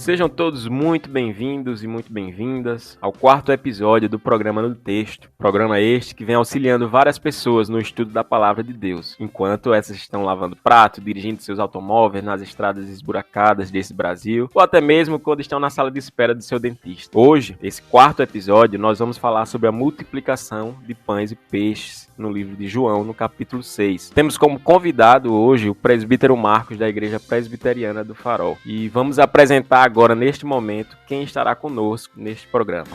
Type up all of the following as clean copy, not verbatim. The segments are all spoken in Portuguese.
Sejam todos muito bem-vindos e muito bem-vindas ao quarto episódio do programa No Texto. Programa este que vem auxiliando várias pessoas no estudo da Palavra de Deus, enquanto essas estão lavando prato, dirigindo seus automóveis nas estradas esburacadas desse Brasil, ou até mesmo quando estão na sala de espera do seu dentista. Hoje, esse quarto episódio, nós vamos falar sobre a multiplicação de pães e peixes no livro de João, no capítulo 6. Temos como convidado hoje o presbítero Marcos, da Igreja Presbiteriana do Farol. E vamos apresentar agora, neste momento, quem estará conosco neste programa.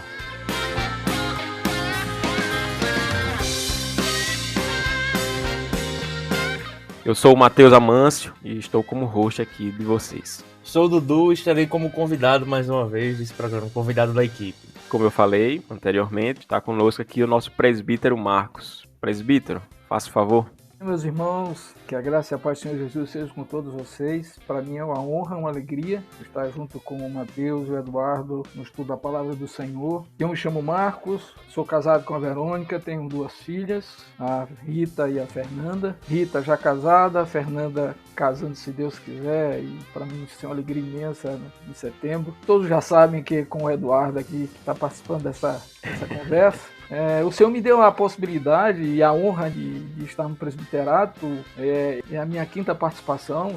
Eu sou o Matheus Amâncio e estou como host aqui de vocês. Sou o Dudu e estarei como convidado mais uma vez desse programa, convidado da equipe. Como eu falei anteriormente, está conosco aqui o nosso presbítero Marcos. Presbítero, faça o favor. Meus irmãos, que a graça e a paz do Senhor Jesus seja com todos vocês. Para mim é uma honra, uma alegria estar junto com o Matheus e o Eduardo no estudo da Palavra do Senhor. Eu me chamo Marcos, sou casado com a Verônica, tenho 2 filhas, a Rita e a Fernanda. Rita já casada, a Fernanda casando se Deus quiser, e para mim isso é uma alegria imensa em setembro. Todos já sabem que com o Eduardo aqui que está participando dessa conversa. O Senhor me deu a possibilidade e a honra de estar no presbiterato. É a minha 5ª participação,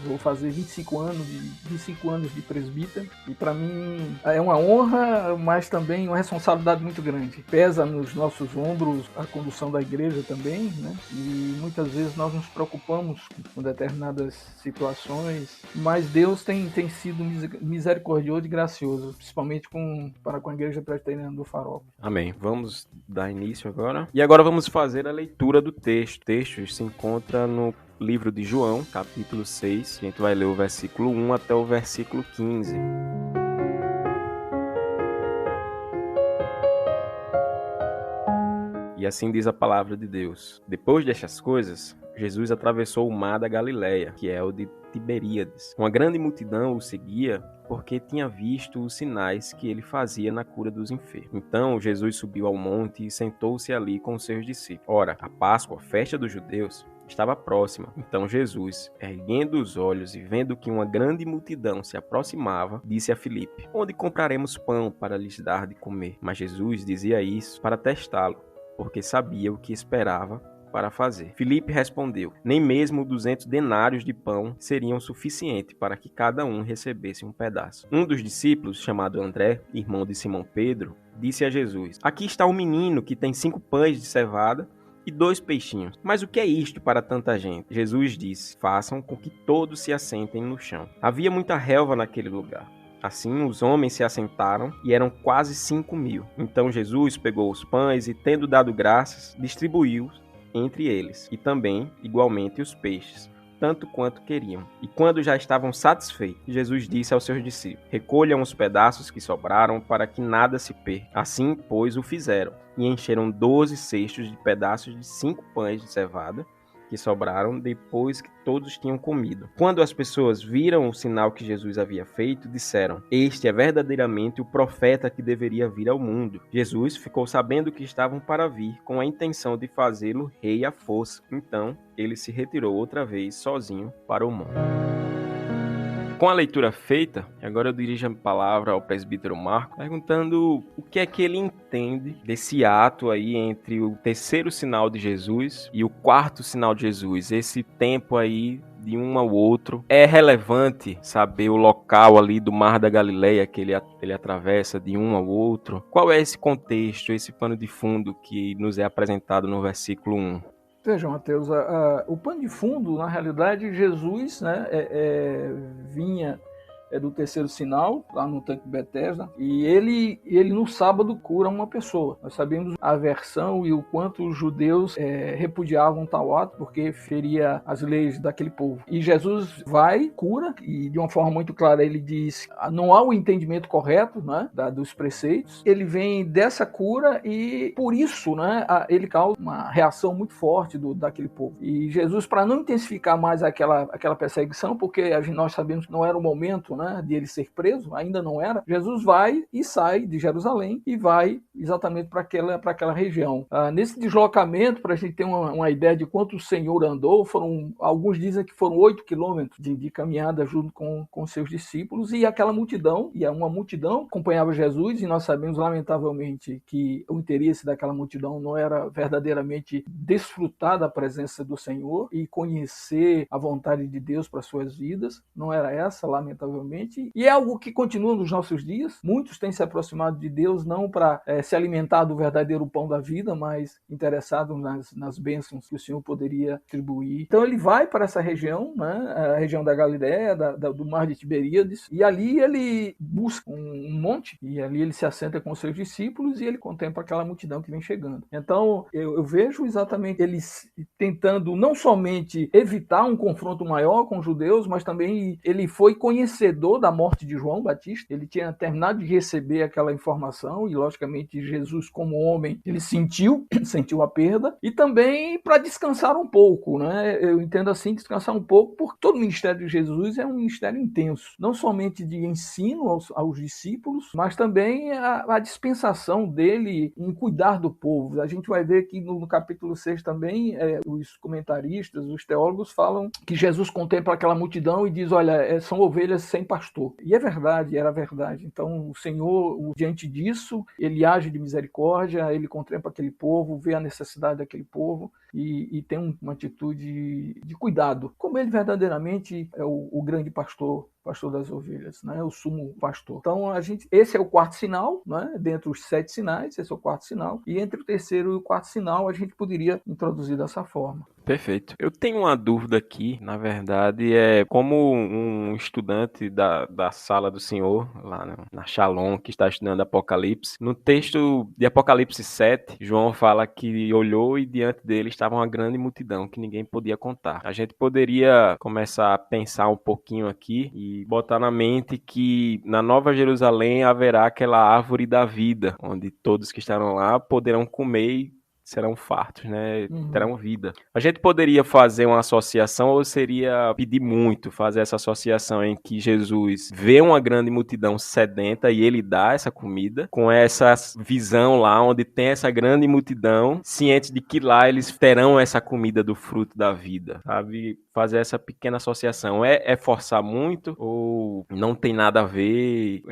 vou fazer 25 anos de presbítero, e para mim é uma honra, mas também uma responsabilidade muito grande. Pesa nos nossos ombros a condução da igreja também, né? E muitas vezes nós nos preocupamos com determinadas situações, mas Deus tem sido misericordioso e gracioso, principalmente para com a Igreja Presbiteriana do Farol. Amém. Vamos dar início agora. E agora vamos fazer a leitura do texto. O texto se encontra no livro de João, capítulo 6. A gente vai ler o versículo 1 até o versículo 15. E assim diz a palavra de Deus. Depois destas coisas, Jesus atravessou o mar da Galileia, que é o de Tiberíades. Uma grande multidão o seguia porque tinha visto os sinais que ele fazia na cura dos enfermos. Então Jesus subiu ao monte e sentou-se ali com os seus discípulos. Ora, a Páscoa, a festa dos judeus, estava próxima. Então Jesus, erguendo os olhos e vendo que uma grande multidão se aproximava, disse a Filipe: Onde compraremos pão para lhes dar de comer? Mas Jesus dizia isso para testá-lo, porque sabia o que esperava para fazer. Filipe respondeu: Nem mesmo 200 denários de pão seriam suficientes para que cada um recebesse um pedaço. Um dos discípulos, chamado André, irmão de Simão Pedro, disse a Jesus: Aqui está um menino que tem 5 pães de cevada e 2 peixinhos. Mas o que é isto para tanta gente? Jesus disse: Façam com que todos se assentem no chão. Havia muita relva naquele lugar. Assim, os homens se assentaram e eram quase 5.000. Então Jesus pegou os pães e, tendo dado graças, distribuiu-os entre eles, e também, igualmente, os peixes, tanto quanto queriam. E quando já estavam satisfeitos, Jesus disse aos seus discípulos: Recolham os pedaços que sobraram, para que nada se perca. Assim, pois, o fizeram, e encheram 12 cestos de pedaços de 5 pães de cevada, que sobraram depois que todos tinham comido. Quando as pessoas viram o sinal que Jesus havia feito, disseram: Este é verdadeiramente o profeta que deveria vir ao mundo. Jesus ficou sabendo que estavam para vir, com a intenção de fazê-lo rei à força. Então, ele se retirou outra vez sozinho para o monte. Com a leitura feita, agora eu dirijo a palavra ao presbítero Marcos, perguntando o que é que ele entende desse ato aí entre o 3º sinal de Jesus e o 4º sinal de Jesus. Esse tempo aí de um ao outro. É relevante saber o local ali do Mar da Galileia que ele atravessa de um ao outro? Qual é esse contexto, esse pano de fundo que nos é apresentado no versículo 1? Veja, Matheus, o pano de fundo, na realidade, Jesus, né, vinha do 3º sinal, lá no tanque de Betesda, e ele no sábado cura uma pessoa. Nós sabemos a versão e o quanto os judeus repudiavam tal ato, porque feria as leis daquele povo. E Jesus vai, cura, e de uma forma muito clara ele diz: não há o entendimento correto, né, dos preceitos. Ele vem dessa cura e por isso, né, ele causa uma reação muito forte daquele povo. E Jesus, para não intensificar mais aquela perseguição, porque nós sabemos que não era o momento, né, de ele ser preso, ainda não era, Jesus vai e sai de Jerusalém e vai exatamente para aquela região. Nesse deslocamento, para a gente ter uma ideia de quanto o Senhor andou, alguns dizem que foram 8 quilômetros de caminhada junto com seus discípulos, e aquela multidão, e uma multidão acompanhava Jesus, e nós sabemos, lamentavelmente, que o interesse daquela multidão não era verdadeiramente desfrutar da presença do Senhor e conhecer a vontade de Deus para suas vidas, não era essa, lamentavelmente, e é algo que continua nos nossos dias. Muitos têm se aproximado de Deus não para se alimentar do verdadeiro pão da vida, mas interessados nas bênçãos que o Senhor poderia distribuir. Então ele vai para essa região, né, a região da Galiléia, do mar de Tiberíades, e ali ele busca um monte, e ali ele se assenta com os seus discípulos e ele contempla aquela multidão que vem chegando. Então eu vejo exatamente ele tentando não somente evitar um confronto maior com os judeus, mas também ele foi conhecedor da morte de João Batista. Ele tinha terminado de receber aquela informação e, logicamente, Jesus, como homem, ele sentiu a perda, e também para descansar um pouco, né? Eu entendo assim, descansar um pouco, porque todo o ministério de Jesus é um ministério intenso, não somente de ensino aos discípulos, mas também a dispensação dele em cuidar do povo. A gente vai ver que no capítulo 6 também, os comentaristas, os teólogos falam que Jesus contempla aquela multidão e diz, olha, são ovelhas sem pastor. E é verdade, era verdade. Então o Senhor, diante disso, ele age de misericórdia, ele contempla aquele povo, vê a necessidade daquele povo e tem uma atitude de cuidado, como ele verdadeiramente é o grande pastor das ovelhas, né? O sumo pastor. Então esse é o quarto sinal, né? Dentre os 7 sinais, esse é o quarto sinal, e entre o terceiro e o quarto sinal a gente poderia introduzir dessa forma. Perfeito. Eu tenho uma dúvida aqui, na verdade, como um estudante da sala do Senhor, lá na Shalom, que está estudando Apocalipse. No texto de Apocalipse 7, João fala que olhou e diante dele estava uma grande multidão que ninguém podia contar. A gente poderia começar a pensar um pouquinho aqui e botar na mente que na Nova Jerusalém haverá aquela árvore da vida, onde todos que estarão lá poderão comer e serão fartos, né? Terão vida. A gente poderia fazer uma associação, ou seria pedir muito fazer essa associação em que Jesus vê uma grande multidão sedenta e ele dá essa comida, com essa visão lá onde tem essa grande multidão, cientes de que lá eles terão essa comida do fruto da vida, sabe? Fazer essa pequena associação. É forçar muito ou não tem nada a ver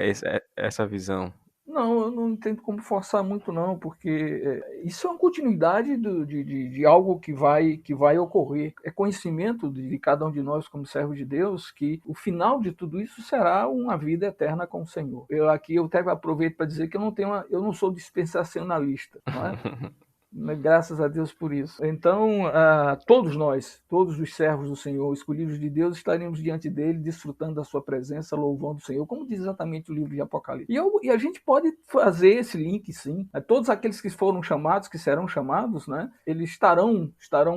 essa visão? Não, eu não entendo como forçar muito, não, porque isso é uma continuidade de algo que vai ocorrer. É conhecimento de cada um de nós, como servos de Deus, que o final de tudo isso será uma vida eterna com o Senhor. Eu até aproveito para dizer que eu não sou dispensacionalista, não é? Graças a Deus por isso. Então, todos nós, todos os servos do Senhor, escolhidos de Deus, estaremos diante dele, desfrutando da sua presença, louvando o Senhor, como diz exatamente o livro de Apocalipse. E a gente pode fazer esse link, sim. Todos aqueles que foram chamados, que serão chamados, né, eles estarão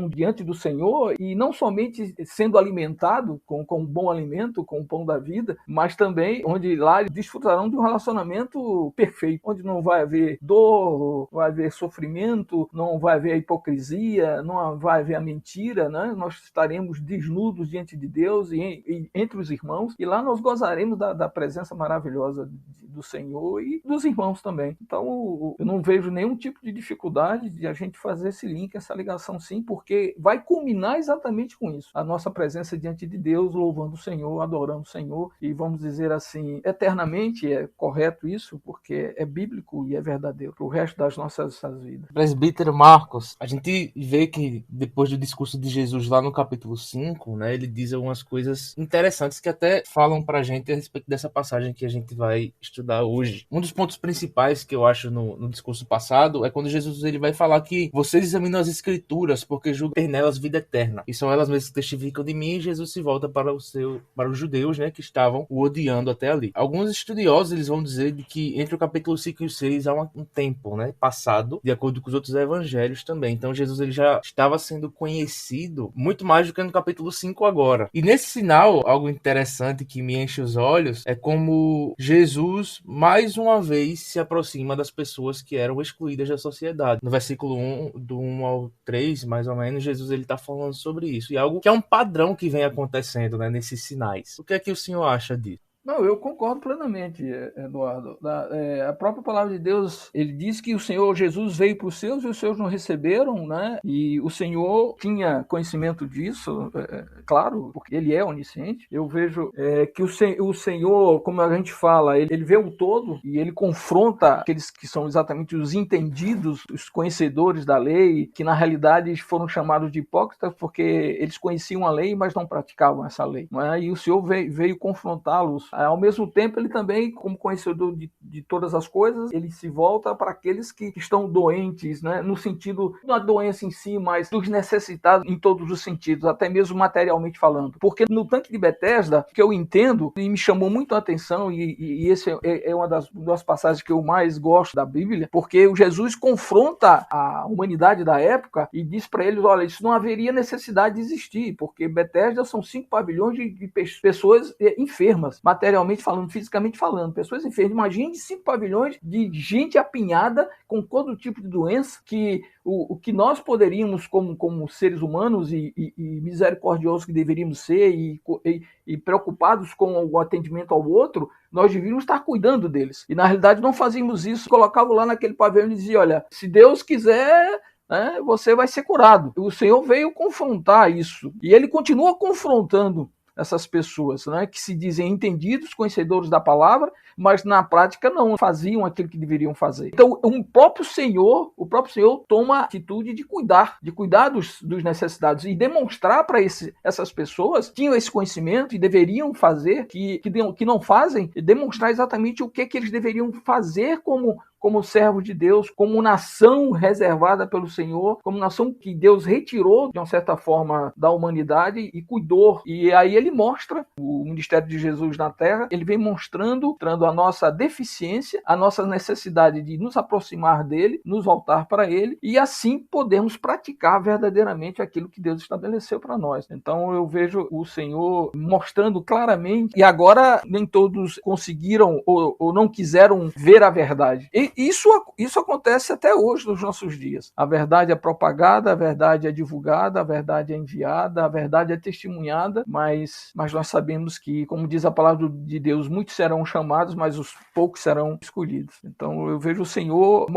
diante do Senhor, e não somente sendo alimentado com um bom alimento, com o pão da vida, mas também onde lá eles desfrutarão de um relacionamento perfeito, onde não vai haver dor, vai haver sofrimento, não vai haver a hipocrisia, não vai haver a mentira, né? Nós estaremos desnudos diante de Deus e entre os irmãos, e lá nós gozaremos da presença maravilhosa do Senhor e dos irmãos também. Então, eu não vejo nenhum tipo de dificuldade de a gente fazer esse link, essa ligação, sim, porque vai culminar exatamente com isso. A nossa presença diante de Deus, louvando o Senhor, adorando o Senhor, e vamos dizer assim, eternamente. É correto isso, porque é bíblico e é verdadeiro para o resto das nossas vidas. Presbítero Marcos, a gente vê que depois do discurso de Jesus lá no capítulo 5, né, ele diz algumas coisas interessantes que até falam pra gente a respeito dessa passagem que a gente vai estudar hoje. Um dos pontos principais que eu acho no discurso passado é quando Jesus ele vai falar que vocês examinam as escrituras porque julgam ter nelas vida eterna. E são elas mesmas que testificam de mim, e Jesus se volta para os judeus, né, que estavam o odiando até ali. Alguns estudiosos eles vão dizer de que entre o capítulo 5 e o 6 há um tempo, né, passado, de acordo com os outros evangelhos também. Então Jesus ele já estava sendo conhecido muito mais do que no capítulo 5 agora. E nesse sinal, algo interessante que me enche os olhos é como Jesus mais uma vez se aproxima das pessoas que eram excluídas da sociedade. No versículo 1, do 1 ao 3, mais ou menos, Jesus ele está falando sobre isso. E algo que é um padrão que vem acontecendo, né, nesses sinais. O que é que o senhor acha disso? Não, eu concordo plenamente, Eduardo. A própria palavra de Deus, ele diz que o Senhor Jesus veio para os seus e os seus não receberam, né? E o Senhor tinha conhecimento disso, claro, porque ele é onisciente. Eu vejo que o Senhor, como a gente fala, ele vê o todo e ele confronta aqueles que são exatamente os entendidos, os conhecedores da lei, que na realidade foram chamados de hipócritas porque eles conheciam a lei, mas não praticavam essa lei. Não é? E o Senhor veio confrontá-los. Ao mesmo tempo, ele também, como conhecedor de todas as coisas, ele se volta para aqueles que estão doentes, né? No sentido, não a doença em si, mas dos necessitados em todos os sentidos, até mesmo materialmente falando. Porque no tanque de Betesda, que eu entendo, e me chamou muito a atenção, e esse é uma das passagens que eu mais gosto da Bíblia, porque o Jesus confronta a humanidade da época e diz para eles, olha, isso não haveria necessidade de existir, porque Betesda são 5 pavilhões de pessoas enfermas, materialmente falando, fisicamente falando, pessoas enfermas. Imagine 5 pavilhões de gente apinhada com todo tipo de doença, que o que nós poderíamos, como seres humanos e misericordiosos que deveríamos ser e preocupados com o atendimento ao outro, nós devíamos estar cuidando deles. E na realidade não fazíamos isso, colocavam lá naquele pavilhão e diziam, olha, se Deus quiser, você vai ser curado. O Senhor veio confrontar isso. E ele continua confrontando essas pessoas, né, que se dizem entendidos, conhecedores da palavra, mas na prática não faziam aquilo que deveriam fazer. Então, o próprio Senhor toma a atitude de cuidar dos necessitados e demonstrar para essas pessoas que tinham esse conhecimento e deveriam fazer, que não fazem, e demonstrar exatamente o que eles deveriam fazer como servos de Deus, como nação reservada pelo Senhor, como nação que Deus retirou, de uma certa forma, da humanidade e cuidou. E aí ele mostra o ministério de Jesus na Terra, ele vem mostrando a nossa deficiência, a nossa necessidade de nos aproximar dele, nos voltar para ele, e assim podermos praticar verdadeiramente aquilo que Deus estabeleceu para nós. Então eu vejo o Senhor mostrando claramente, e agora nem todos conseguiram ou não quiseram ver a verdade. E isso acontece até hoje nos nossos dias. A verdade é propagada, a verdade é divulgada, a verdade é enviada, a verdade é testemunhada, mas nós sabemos que, como diz a palavra de Deus, muitos serão chamados, mas os poucos serão escolhidos. Então eu vejo o Senhor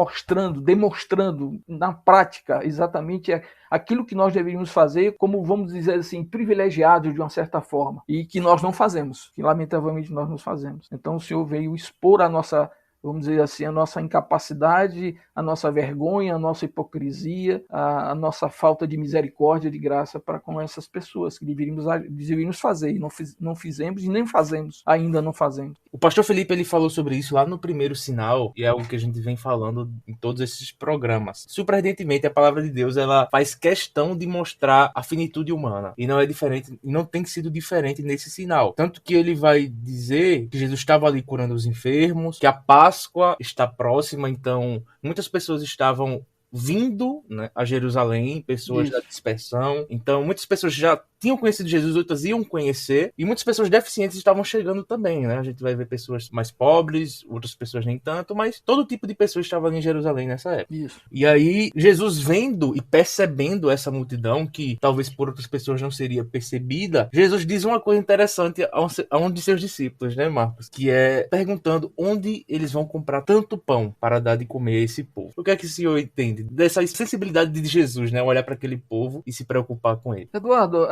demonstrando na prática exatamente aquilo que nós deveríamos fazer, como, vamos dizer assim, privilegiados de uma certa forma, e que nós não fazemos, que lamentavelmente nós não fazemos. Então o Senhor veio expor a nossa, vamos dizer assim, a nossa incapacidade, a nossa vergonha, a nossa hipocrisia, a nossa falta de misericórdia, de graça para com essas pessoas que deveríamos fazer e não fizemos e nem fazemos, ainda não fazemos. O pastor Felipe, ele falou sobre isso lá no primeiro sinal, e é algo que a gente vem falando em todos esses programas. Surpreendentemente, a palavra de Deus, ela faz questão de mostrar a finitude humana, e não é diferente, não tem sido diferente nesse sinal. Tanto que ele vai dizer que Jesus estava ali curando os enfermos, que a Páscoa está próxima, então muitas pessoas estavam vindo, né, a Jerusalém, pessoas da dispersão. Então muitas pessoas já tinham conhecido Jesus, outras iam conhecer, e muitas pessoas deficientes estavam chegando também, né? A gente vai ver pessoas mais pobres, outras pessoas nem tanto, mas todo tipo de pessoa estava ali em Jerusalém nessa época. Isso. E aí, Jesus vendo e percebendo essa multidão, que talvez por outras pessoas não seria percebida, Jesus diz uma coisa interessante a um de seus discípulos, né, Marcos? Que é perguntando onde eles vão comprar tanto pão para dar de comer a esse povo. O que é que o senhor entende dessa sensibilidade de Jesus, né? Olhar para aquele povo e se preocupar com ele. Eduardo,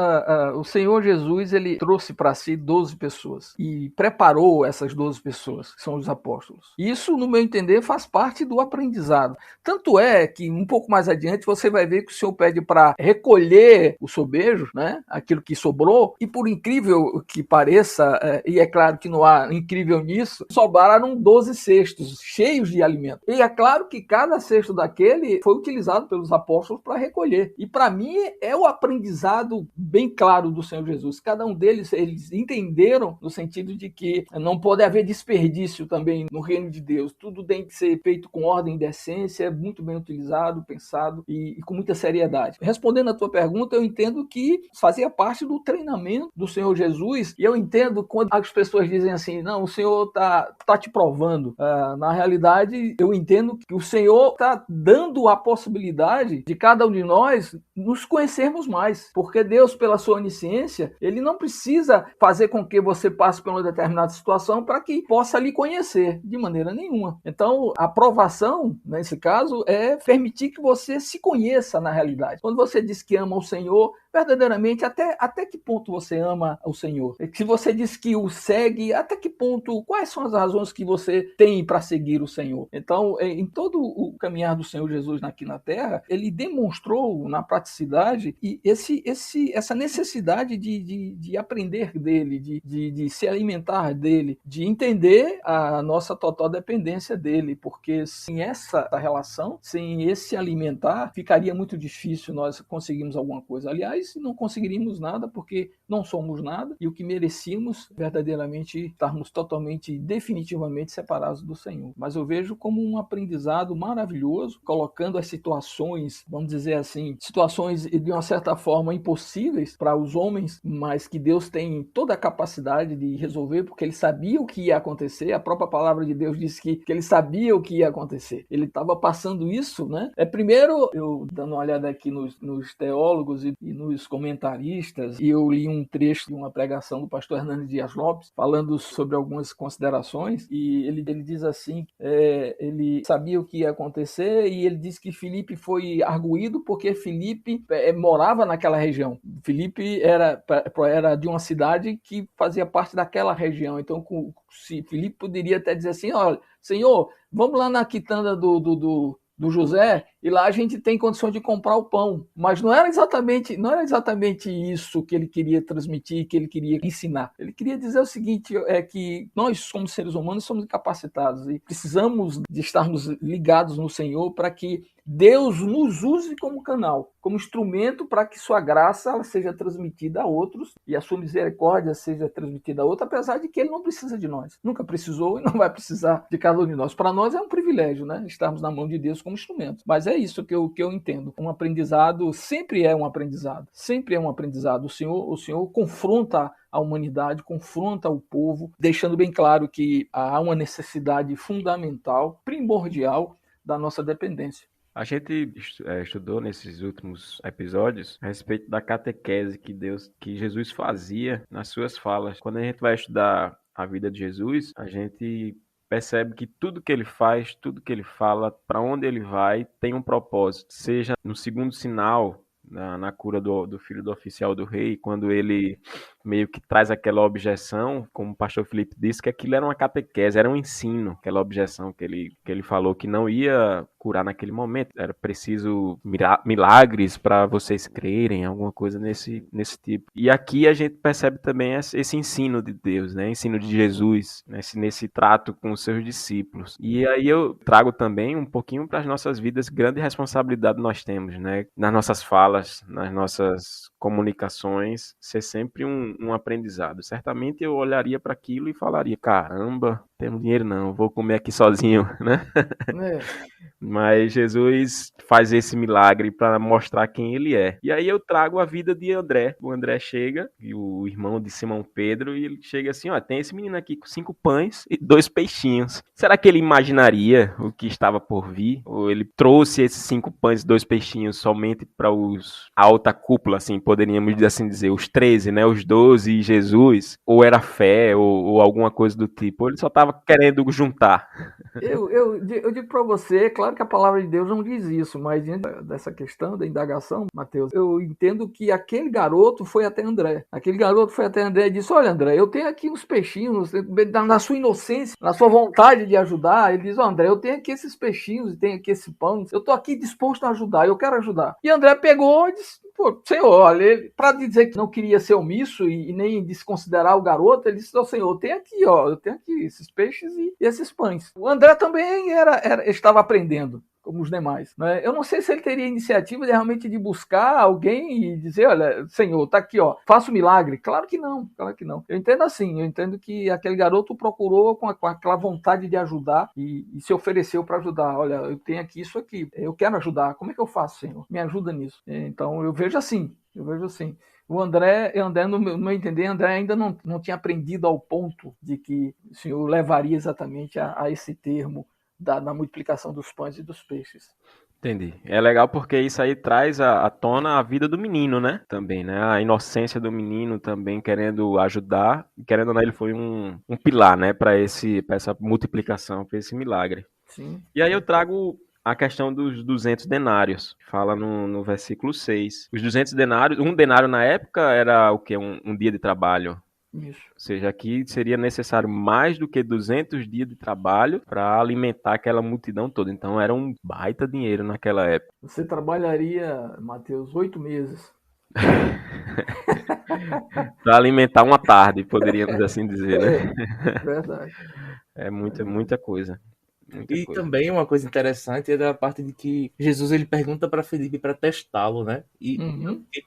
o Senhor Jesus, ele trouxe para si 12 pessoas e preparou essas 12 pessoas, que são os apóstolos. Isso, no meu entender, faz parte do aprendizado. Tanto é que um pouco mais adiante você vai ver que o Senhor pede para recolher o sobejo, né? Aquilo que sobrou, e por incrível que pareça, e é claro que não há incrível nisso, sobraram 12 cestos cheios de alimento. E é claro que cada cesto daquele foi utilizado pelos apóstolos para recolher. E para mim é o aprendizado bem claro do Senhor Jesus. Cada um deles, eles entenderam no sentido de que não pode haver desperdício também no reino de Deus. Tudo tem que ser feito com ordem e decência, muito bem utilizado, pensado e com muita seriedade. Respondendo a tua pergunta, eu entendo que fazia parte do treinamento do Senhor Jesus, e eu entendo quando as pessoas dizem assim, não, o Senhor tá te provando. Na realidade, eu entendo que o Senhor está dando a possibilidade de cada um de nós nos conhecermos mais, porque Deus, pela sua onisciência, ele não precisa fazer com que você passe por uma determinada situação para que possa lhe conhecer, de maneira nenhuma. Então, a aprovação, nesse caso, é permitir que você se conheça na realidade. Quando você diz que ama o Senhor, verdadeiramente, até que ponto você ama o Senhor? Se você diz que o segue, até que ponto, quais são as razões que você tem para seguir o Senhor? Então, em todo o caminhar do Senhor Jesus aqui na Terra, ele demonstrou na praticidade e essa necessidade de aprender dele, de se alimentar dele, de entender a nossa total dependência dele, porque sem essa relação, sem esse alimentar, ficaria muito difícil nós conseguirmos alguma coisa. Aliás, não conseguiríamos nada porque não somos nada e o que merecíamos verdadeiramente estarmos totalmente, definitivamente separados do Senhor. Mas eu vejo como um aprendizado maravilhoso, colocando as situações, vamos dizer assim, situações de uma certa forma impossíveis para os homens, mas que Deus tem toda a capacidade de resolver, porque ele sabia o que ia acontecer. A própria palavra de Deus disse que ele sabia o que ia acontecer. Ele estava passando isso, né? Primeiro, eu dando uma olhada aqui nos teólogos e nos comentaristas, e eu li um trecho de uma pregação do pastor Hernandes Dias Lopes, falando sobre algumas considerações, e ele diz assim, ele sabia o que ia acontecer, e ele diz que Filipe foi arguído porque Filipe morava naquela região. Filipe era de uma cidade que fazia parte daquela região, então se Filipe poderia até dizer assim, olha, Senhor, vamos lá na quitanda do José, e lá a gente tem condições de comprar o pão. Mas não era exatamente isso que ele queria transmitir, que ele queria ensinar. Ele queria dizer o seguinte, que nós, como seres humanos, somos incapacitados e precisamos de estarmos ligados no Senhor para que Deus nos use como canal, como instrumento para que sua graça ela seja transmitida a outros e a sua misericórdia seja transmitida a outros, apesar de que ele não precisa de nós. Nunca precisou e não vai precisar de cada um de nós. Para nós é um privilégio, né? Estarmos na mão de Deus como instrumento. Mas é isso que eu entendo. Um aprendizado sempre é um aprendizado. Sempre é um aprendizado. O Senhor confronta a humanidade, confronta o povo, deixando bem claro que há uma necessidade fundamental, primordial, da nossa dependência. A gente estudou nesses últimos episódios a respeito da catequese que Jesus fazia nas suas falas. Quando a gente vai estudar a vida de Jesus, a gente percebe que tudo que ele faz, tudo que ele fala, para onde ele vai, tem um propósito. Seja no segundo sinal, na cura do filho do oficial do rei, quando ele meio que traz aquela objeção, como o pastor Felipe disse, que aquilo era uma catequese, era um ensino, aquela objeção que ele falou que não ia curar naquele momento, era preciso milagres para vocês crerem, alguma coisa nesse tipo. E aqui a gente percebe também esse ensino de Deus, né? Ensino de Jesus, nesse trato com os seus discípulos. E aí eu trago também um pouquinho para as nossas vidas, grande responsabilidade nós temos, né? Nas nossas falas, nas nossas comunicações, ser sempre um aprendizado. Certamente eu olharia para aquilo e falaria, caramba, tenho dinheiro não, vou comer aqui sozinho, né? Mas Jesus faz esse milagre para mostrar quem ele é. E aí eu trago a vida de André. O André chega, e o irmão de Simão Pedro, e ele chega assim, ó, tem esse menino aqui com 5 pães e 2 peixinhos. Será que ele imaginaria o que estava por vir? Ou ele trouxe esses 5 pães e 2 peixinhos somente para a alta cúpula, assim, poderíamos assim dizer, os 13, né, os 12 e Jesus? Ou era fé, ou alguma coisa do tipo? Ou ele só estava querendo juntar? Eu digo para você, claro que a palavra de Deus não diz isso, mas diante dessa questão da indagação, Mateus, eu entendo que aquele garoto foi até André. Aquele garoto foi até André e disse, olha André, eu tenho aqui uns peixinhos, na sua inocência, na sua vontade de ajudar, ele diz, André, eu tenho aqui esses peixinhos e tenho aqui esse pão, eu estou aqui disposto a ajudar, eu quero ajudar. E André pegou e disse, pô, Senhor, olha, para dizer que não queria ser omisso e nem desconsiderar o garoto, ele disse, Senhor, eu tenho aqui esses peixes e esses pães. O André também estava aprendendo, como os demais, né? Eu não sei se ele teria iniciativa de realmente de buscar alguém e dizer, olha, Senhor, tá aqui, ó, faça o milagre. Claro que não. Eu entendo assim, eu entendo que aquele garoto procurou com aquela vontade de ajudar e se ofereceu para ajudar. Olha, eu tenho aqui isso aqui, eu quero ajudar, como é que eu faço, Senhor? Me ajuda nisso. Então, eu vejo assim. O André, no meu entender, André ainda não tinha aprendido ao ponto de que o Senhor levaria exatamente a esse termo da multiplicação dos pães e dos peixes. Entendi. É legal porque isso aí traz à tona a vida do menino, né? Também, né? A inocência do menino também querendo ajudar. Querendo ou não, ele foi um pilar, né? Para essa multiplicação, para esse milagre. Sim. E aí eu trago a questão dos 200 denários. Fala no versículo 6. Os 200 denários, um denário na época era o quê? Um dia de trabalho. Isso. Ou seja, aqui seria necessário mais do que 200 dias de trabalho para alimentar aquela multidão toda. Então era um baita dinheiro naquela época. Você trabalharia, Mateus, 8 meses. Para alimentar uma tarde, poderíamos assim dizer, né? Verdade. É muita coisa. Muita E coisa. também uma coisa interessante é da parte de que Jesus ele pergunta para Felipe para testá-lo, né? E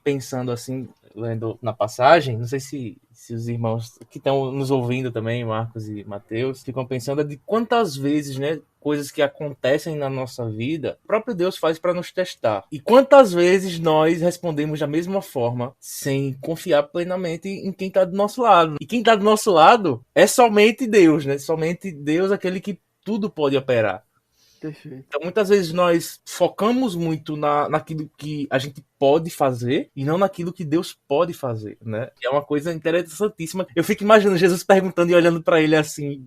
pensando assim, lendo na passagem, não sei se os irmãos que estão nos ouvindo também, Marcos e Mateus, ficam pensando de quantas vezes, né, coisas que acontecem na nossa vida, o próprio Deus faz para nos testar. E quantas vezes nós respondemos da mesma forma, sem confiar plenamente em quem está do nosso lado. E quem está do nosso lado é somente Deus, né? Somente Deus, aquele que tudo pode operar. Perfeito. Então, muitas vezes nós focamos muito naquilo que a gente pode fazer e não naquilo que Deus pode fazer, né? É uma coisa interessantíssima. Eu fico imaginando Jesus perguntando e olhando para ele assim.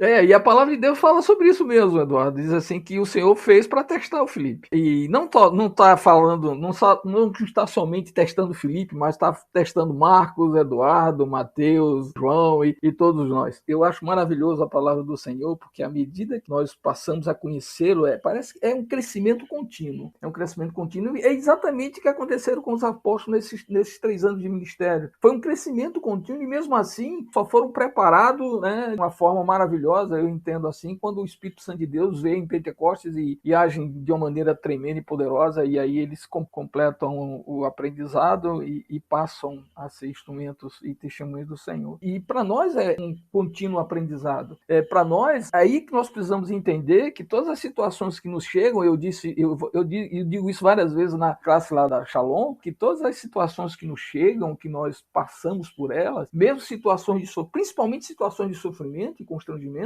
E a palavra de Deus fala sobre isso mesmo, Eduardo. Diz assim que o Senhor fez para testar o Felipe. E não está falando, não está somente testando o Felipe, mas está testando Marcos, Eduardo, Mateus, João e todos nós. Eu acho maravilhoso a palavra do Senhor, porque à medida que nós passamos a conhecê-lo, parece que é um crescimento contínuo. É um crescimento contínuo e é exatamente o que aconteceram com os apóstolos nesses 3 anos de ministério. Foi um crescimento contínuo e mesmo assim só foram preparados, né, de uma forma maravilhosa. Eu entendo assim, quando o Espírito Santo de Deus vem em Pentecostes e age de uma maneira tremenda e poderosa, e aí eles completam o aprendizado e passam a ser instrumentos e testemunhas do Senhor. E para nós é um contínuo aprendizado. Para nós, é aí que nós precisamos entender que todas as situações que nos chegam, eu digo isso várias vezes na classe lá da Shalom, que todas as situações que nos chegam, que nós passamos por elas, mesmo situações principalmente situações de sofrimento e constrangimento,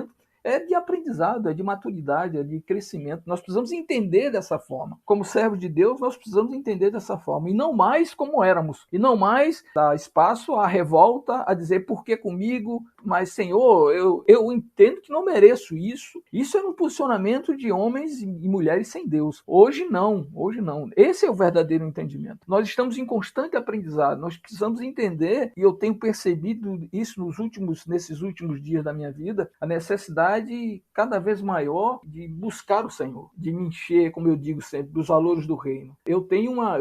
é de aprendizado, é de maturidade, é de crescimento. Nós precisamos entender dessa forma. Como servos de Deus, nós precisamos entender dessa forma. E não mais como éramos. E não mais dar espaço à revolta, a dizer por que comigo? Mas, Senhor, eu entendo que não mereço isso. Isso é um posicionamento de homens e mulheres sem Deus. Hoje não, hoje não. Esse é o verdadeiro entendimento. Nós estamos em constante aprendizado. Nós precisamos entender, e eu tenho percebido isso nesses últimos dias da minha vida, a necessidade cada vez maior de buscar o Senhor, de me encher, como eu digo sempre, dos valores do reino. Eu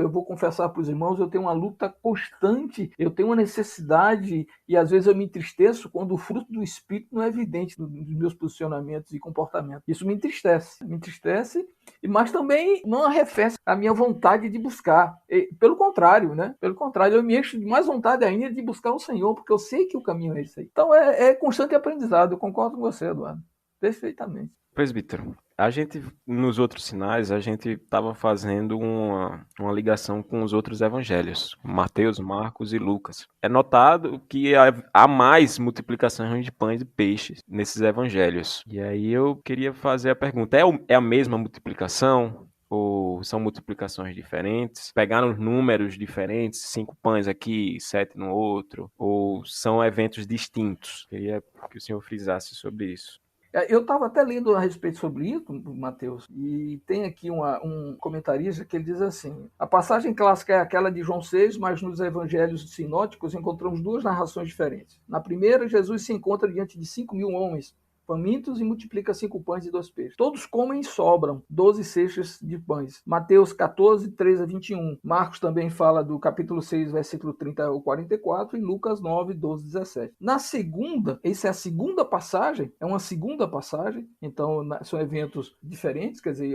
vou confessar para os irmãos, eu tenho uma luta constante, eu tenho uma necessidade e às vezes eu me entristeço quando o fruto do Espírito não é evidente nos meus posicionamentos e comportamentos. Isso me entristece, mas também não arrefece a minha vontade de buscar. Pelo contrário, né? Pelo contrário, eu me encho de mais vontade ainda de buscar o Senhor, porque eu sei que o caminho é esse aí. Então é constante aprendizado, eu concordo com você, Eduardo. Perfeitamente. Presbítero, a gente, nos outros sinais, a gente estava fazendo uma ligação com os outros evangelhos, Mateus, Marcos e Lucas. É notado que há mais multiplicações de pães e peixes nesses evangelhos. E aí eu queria fazer a pergunta, é a mesma multiplicação? Ou são multiplicações diferentes? Pegaram números diferentes, 5 pães aqui, 7 no outro? Ou são eventos distintos? Queria que o senhor frisasse sobre isso. Eu estava até lendo a respeito sobre isso, Mateus, e tem aqui um comentarista que ele diz assim: a passagem clássica é aquela de João 6, mas nos evangelhos sinóticos encontramos 2 narrações diferentes. Na primeira, Jesus se encontra diante de 5.000 homens famintos e multiplica 5 pães e 2 peixes. Todos comem e sobram 12 cestas de pães. Mateus 14, 13 a 21. Marcos também fala do capítulo 6, versículo 30 ao 44 e Lucas 9, 12, 17. Na segunda, essa é a segunda passagem, então são eventos diferentes, quer dizer,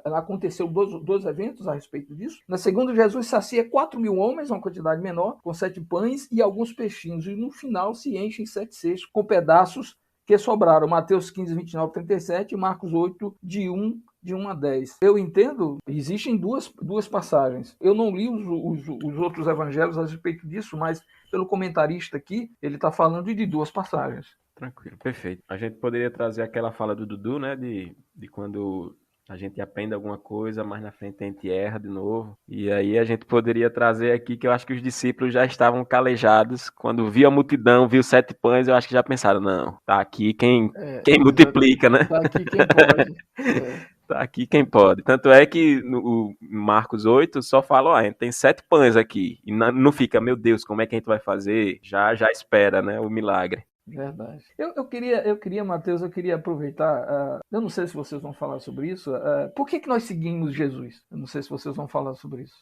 aconteceu dois eventos a respeito disso. Na segunda, Jesus sacia 4.000 homens, uma quantidade menor, com 7 pães e alguns peixinhos, e no final se enchem 7 cestos com pedaços que sobraram. Mateus 15, 29, 37 e Marcos 8, de 1 a 10. Eu entendo, existem duas passagens. Eu não li os outros evangelhos a respeito disso, mas pelo comentarista aqui, ele está falando de 2 passagens. Tranquilo, perfeito. A gente poderia trazer aquela fala do Dudu, né, de quando a gente aprende alguma coisa, mais na frente a gente erra de novo. E aí a gente poderia trazer aqui que eu acho que os discípulos já estavam calejados. Quando viu a multidão, viu 7 pães, eu acho que já pensaram, não, tá aqui quem multiplica, né? Tá aqui quem pode. É, Tá aqui quem pode. Tanto é que no Marcos 8 só fala, ó, a gente tem 7 pães aqui. E não fica, meu Deus, como é que a gente vai fazer? Já espera, né, o milagre. verdade. Eu queria, Mateus, eu queria aproveitar. Eu não sei se vocês vão falar sobre isso. Por que nós seguimos Jesus? Eu não sei se vocês vão falar sobre isso.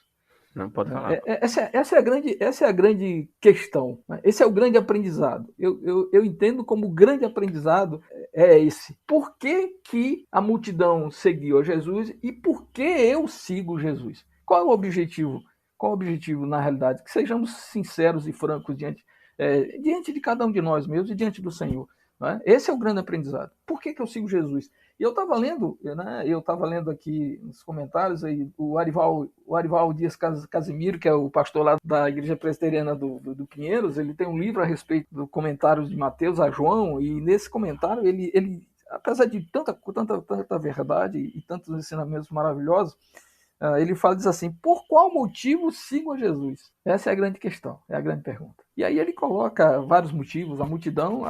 Não pode falar. Essa é a grande questão, né? Esse é o grande aprendizado. Eu entendo como o grande aprendizado é esse. Por que a multidão seguiu a Jesus e por que eu sigo Jesus? Qual é o objetivo? Qual é o objetivo, na realidade? Que sejamos sinceros e francos diante de cada um de nós mesmos e diante do Senhor. Né? Esse é o grande aprendizado. Por que eu sigo Jesus? E eu estava lendo, né, aqui nos comentários aí, o Arival Dias Casimiro, que é o pastor lá da Igreja Presbiteriana do Pinheiros, ele tem um livro a respeito do comentário de Mateus a João, e nesse comentário ele apesar de tanta verdade e tantos ensinamentos maravilhosos, ele diz assim, por qual motivo sigo a Jesus? Essa é a grande questão, é a grande pergunta. E aí ele coloca vários motivos. A multidão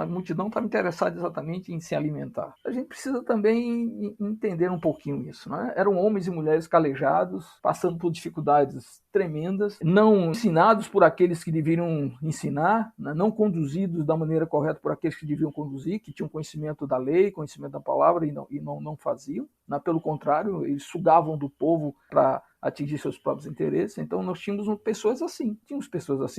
estava interessada exatamente em se alimentar. A gente precisa também entender um pouquinho isso, né? Eram homens e mulheres calejados, passando por dificuldades tremendas, não ensinados por aqueles que deveriam ensinar, né? Não conduzidos da maneira correta por aqueles que deviam conduzir, que tinham conhecimento da lei, conhecimento da palavra e não faziam. Né? Pelo contrário, eles sugavam do povo para atingir seus próprios interesses. Então nós tínhamos pessoas assim.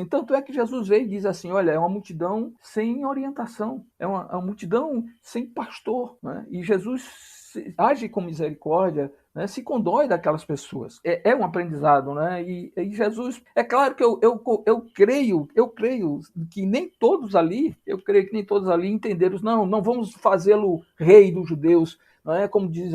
Tanto é que Jesus veio e diz assim, olha, é uma multidão sem orientação, é uma multidão sem pastor. Né? E Jesus age com misericórdia, né? Se condói daquelas pessoas. É um aprendizado, né? E Jesus, é claro que eu creio que nem todos ali, entenderam, não vamos fazê-lo rei dos judeus. Não é como diz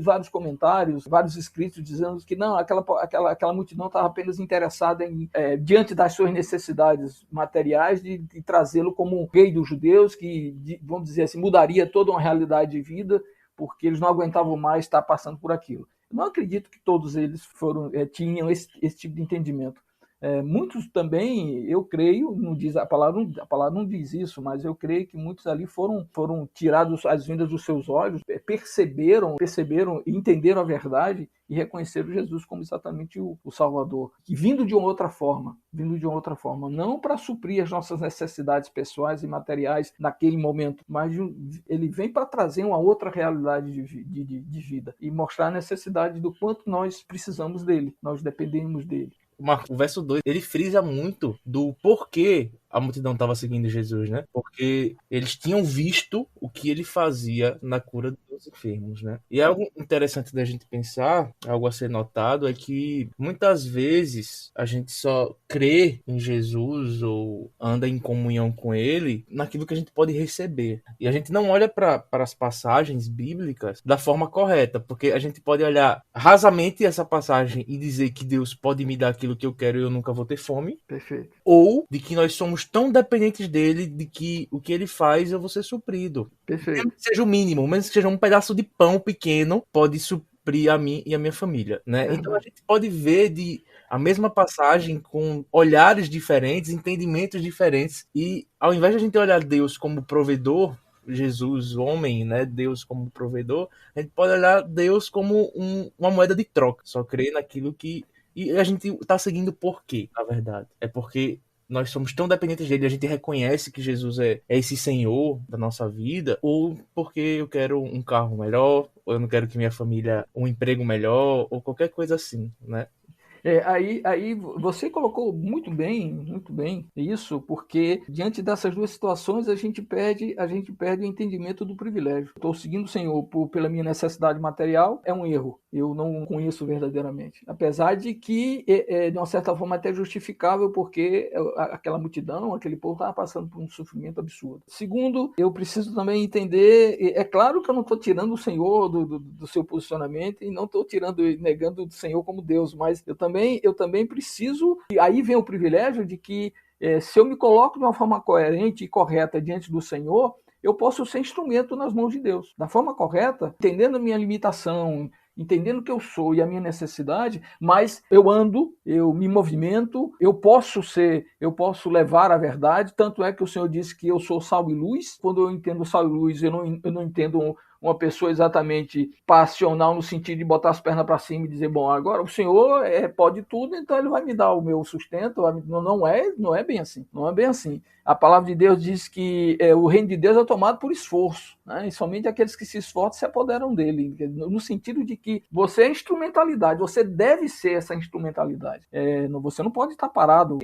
vários comentários, vários escritos dizendo que não, aquela multidão estava apenas interessada em, diante das suas necessidades materiais, de trazê-lo como um rei dos judeus, que, vamos dizer assim, mudaria toda uma realidade de vida, porque eles não aguentavam mais estar passando por aquilo. Eu não acredito que todos eles tinham esse tipo de entendimento. Muitos também, eu creio, não diz, a palavra não diz isso, mas eu creio que muitos ali foram tirados as vendas dos seus olhos, perceberam e entenderam a verdade e reconheceram Jesus como exatamente o Salvador, que vindo de uma outra forma, não para suprir as nossas necessidades pessoais e materiais naquele momento, mas ele vem para trazer uma outra realidade de vida e mostrar a necessidade do quanto nós precisamos dele, nós dependemos dele. O verso 2, ele frisa muito do porquê a multidão estava seguindo Jesus, né? Porque eles tinham visto o que ele fazia na cura dos enfermos, né? E algo interessante da gente pensar, algo a ser notado, é que muitas vezes a gente só crê em Jesus ou anda em comunhão com ele naquilo que a gente pode receber. E a gente não olha para as passagens bíblicas da forma correta, porque a gente pode olhar rasamente essa passagem e dizer que Deus pode me dar aquilo que eu quero e eu nunca vou ter fome. Perfeito. Ou de que nós somos tão dependentes dele, de que o que ele faz eu vou ser suprido. Perfeito. Mesmo que seja o mínimo, mesmo que seja um pedaço de pão pequeno, pode suprir a mim e a minha família, né? Então a gente pode ver a mesma passagem com olhares diferentes, entendimentos diferentes, e ao invés de a gente olhar Deus como provedor, Jesus, homem, né? Deus como provedor, a gente pode olhar Deus como uma moeda de troca, só crer naquilo que... E a gente tá seguindo por quê, na verdade? É porque nós somos tão dependentes dele, a gente reconhece que Jesus é esse Senhor da nossa vida, ou porque eu quero um carro melhor, ou eu não quero que minha família um emprego melhor, ou qualquer coisa assim, né? Aí você colocou muito bem isso, porque diante dessas duas situações a gente perde o entendimento do privilégio. Estou seguindo o Senhor pela minha necessidade material, é um erro. Eu não conheço verdadeiramente. Apesar de que, de uma certa forma, até justificável, porque aquela multidão, aquele povo estava passando por um sofrimento absurdo. Segundo, eu preciso também entender, é claro que eu não estou tirando o Senhor do seu posicionamento e não estou negando o Senhor como Deus, mas eu também preciso, e aí vem o privilégio de que se eu me coloco de uma forma coerente e correta diante do Senhor, eu posso ser instrumento nas mãos de Deus. Da forma correta, entendendo a minha limitação, entendendo que eu sou e a minha necessidade, mas eu ando, eu me movimento, eu posso levar a verdade, tanto é que o Senhor disse que eu sou sal e luz. Quando eu entendo sal e luz, eu não entendo uma pessoa exatamente passional no sentido de botar as pernas para cima e dizer, bom, agora o Senhor pode tudo, então ele vai me dar o meu sustento. Não é bem assim. Não é bem assim. A palavra de Deus diz que o reino de Deus é tomado por esforço, né? E somente aqueles que se esforçam se apoderam dele, no sentido de que você é instrumentalidade, você deve ser essa instrumentalidade. Você não pode estar parado.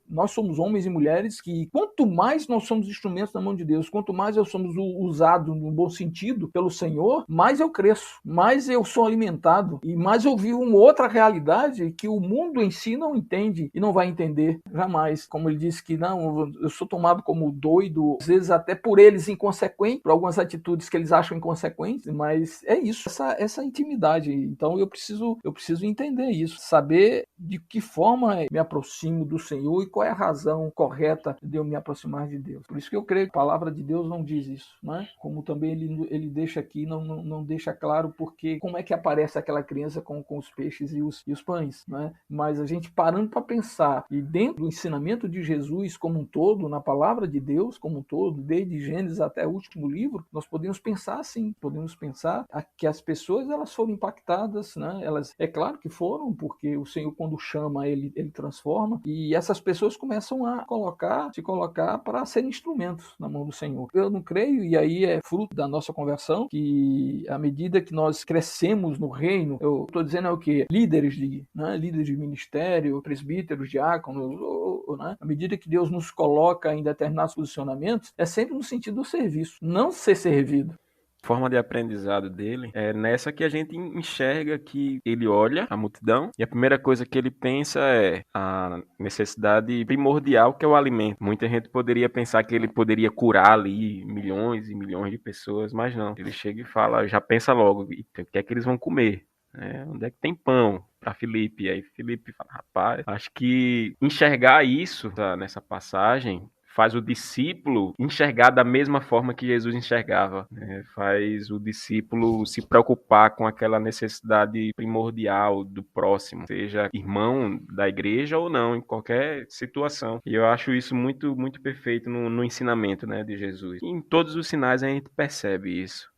Nós somos homens e mulheres que, quanto mais nós somos instrumentos na mão de Deus, quanto mais eu somos usados no bom sentido pelo Senhor, mais eu cresço, mais eu sou alimentado e mais eu vivo uma outra realidade que o mundo em si não entende e não vai entender jamais. Como ele disse que não, eu sou tomado como doido, às vezes até por eles inconsequente, por algumas atitudes que eles acham inconsequentes, mas é isso, essa intimidade. Então eu preciso entender isso, saber de que forma me aproximo do Senhor e qual é a razão correta de eu me aproximar de Deus. Por isso que eu creio que a palavra de Deus não diz isso, né? Como também ele deixa aqui, não deixa claro porque como é que aparece aquela criança com os peixes e os pães, né? Mas a gente parando para pensar, e dentro do ensinamento de Jesus como um todo, na palavra de Deus como um todo, desde Gênesis até o último livro, nós podemos pensar assim, podemos pensar que as pessoas elas foram impactadas, né? Elas, é claro que foram, porque o Senhor quando chama, ele transforma, e essas pessoas começam a se colocar para serem instrumentos na mão do Senhor. Eu não creio, e aí é fruto da nossa conversão, que à medida que nós crescemos no reino, eu estou dizendo o quê? Líderes de ministério, presbíteros, diáconos, né? À medida que Deus nos coloca em determinados posicionamentos, é sempre no sentido do serviço, não ser servido. Forma de aprendizado dele é nessa que a gente enxerga que ele olha a multidão e a primeira coisa que ele pensa é a necessidade primordial, que é o alimento. Muita gente poderia pensar que ele poderia curar ali milhões e milhões de pessoas, mas não. Ele chega e fala, já pensa logo, o que é que eles vão comer? Onde é que tem pão para Filipe? E aí Filipe fala, rapaz, acho que enxergar isso nessa passagem faz o discípulo enxergar da mesma forma que Jesus enxergava, né? Faz o discípulo se preocupar com aquela necessidade primordial do próximo, seja irmão da igreja ou não, em qualquer situação. E eu acho isso muito, muito perfeito no ensinamento, né, de Jesus. E em todos os sinais a gente percebe isso.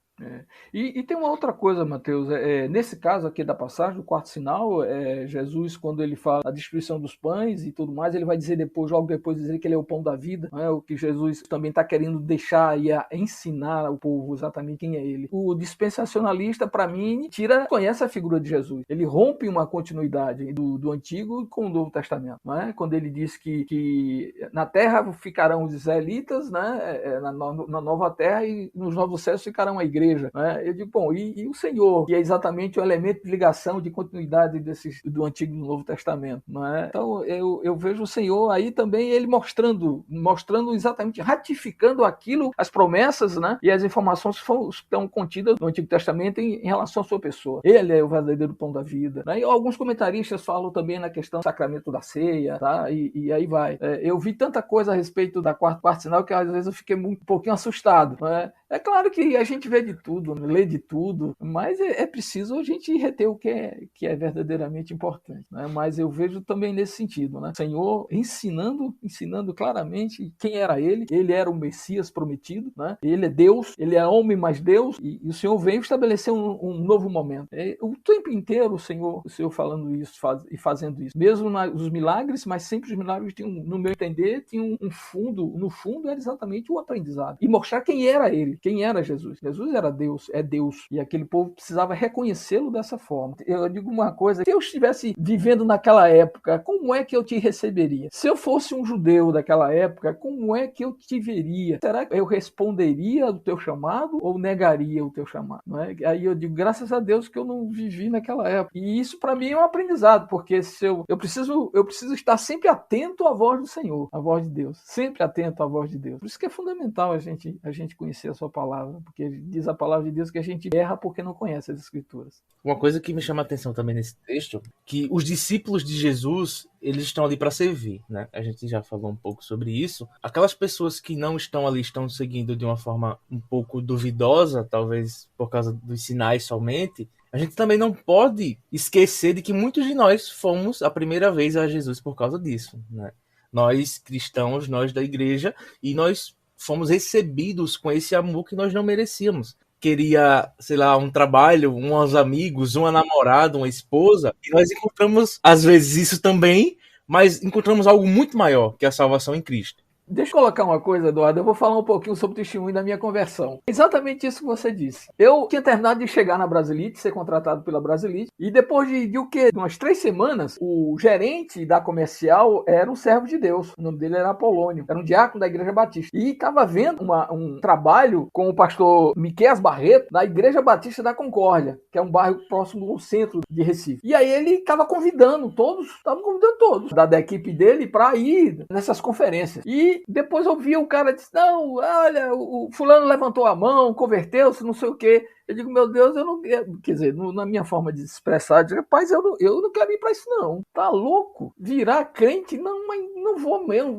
E tem uma outra coisa, Mateus, nesse caso aqui da passagem, do quarto sinal, Jesus, quando ele fala a destruição dos pães e tudo mais, ele vai dizer logo depois dizer que ele é o pão da vida, não é? O que Jesus também está querendo deixar e ensinar ao povo exatamente quem é ele. O dispensacionalista, para mim, conhece a figura de Jesus. Ele rompe uma continuidade do Antigo com o Novo Testamento, não é? Quando ele diz que na terra ficarão os israelitas, né? Na nova terra, e nos novos céus ficarão a igreja. Né? Eu digo, bom, e o Senhor, que é exatamente o elemento de ligação, de continuidade do Antigo e do Novo Testamento. Não é? Então, eu vejo o Senhor aí também, ele mostrando exatamente, ratificando aquilo, as promessas, né? E as informações que estão contidas no Antigo Testamento em relação à sua pessoa. Ele é o verdadeiro pão da vida. Né? E alguns comentaristas falam também na questão do sacramento da ceia, tá? E aí vai. Eu vi tanta coisa a respeito da quarto sinal que às vezes eu fiquei um pouquinho assustado. Não é? É claro que a gente vê de tudo, lê de tudo, mas é preciso a gente reter o que é verdadeiramente importante. Né? Mas eu vejo também nesse sentido, né? O Senhor ensinando claramente quem era ele era o Messias prometido, né? Ele é Deus, ele é homem, mas Deus, e o Senhor veio estabelecer um novo momento. O tempo inteiro o Senhor falando isso e fazendo isso. Mesmo os milagres, mas sempre os milagres tinham, no meu entender, tinham um fundo, no fundo era exatamente o aprendizado. E mostrar quem era ele. Quem era Jesus? Jesus era Deus, é Deus. E aquele povo precisava reconhecê-lo dessa forma. Eu digo uma coisa, se eu estivesse vivendo naquela época, como é que eu te receberia? Se eu fosse um judeu daquela época, como é que eu te veria? Será que eu responderia ao teu chamado ou negaria o teu chamado? Não é? Aí eu digo, graças a Deus que eu não vivi naquela época. E isso para mim é um aprendizado, porque se eu preciso estar sempre atento à voz do Senhor, à voz de Deus. Sempre atento à voz de Deus. Por isso que é fundamental a gente conhecer a sua palavra, porque diz a a palavra de Deus que a gente erra porque não conhece as Escrituras. Uma coisa que me chama a atenção também nesse texto, que os discípulos de Jesus, eles estão ali para servir, né? A gente já falou um pouco sobre isso. Aquelas pessoas que não estão ali, estão seguindo de uma forma um pouco duvidosa, talvez por causa dos sinais somente, a gente também não pode esquecer de que muitos de nós fomos a primeira vez a Jesus por causa disso, né? Nós cristãos, nós da igreja, e nós fomos recebidos com esse amor que nós não merecíamos. Queria, sei lá, um trabalho, uns amigos, uma namorada, uma esposa, e nós encontramos, às vezes, isso também, mas encontramos algo muito maior, que é a salvação em Cristo. Deixa eu colocar uma coisa, Eduardo. Eu vou falar um pouquinho sobre o testemunho da minha conversão. Exatamente isso que você disse. Eu tinha terminado de chegar na Brasilite, ser contratado pela Brasilite, e depois de o quê? De umas 3 semanas, o gerente da comercial era um servo de Deus. O nome dele era Apolônio. Era um diácono da Igreja Batista. E estava vendo um trabalho com o pastor Miqueias Barreto na Igreja Batista da Concórdia, que é um bairro próximo ao centro de Recife. E aí ele estava convidando todos da equipe dele para ir nessas conferências. E depois eu vi o cara disse, não, olha, o fulano levantou a mão, converteu-se, não sei o quê. Eu digo, meu Deus, eu não quero, quer dizer, na minha forma de expressar, eu digo, rapaz, eu não quero ir para isso não. Tá louco? Virar crente? Não, mas não vou mesmo.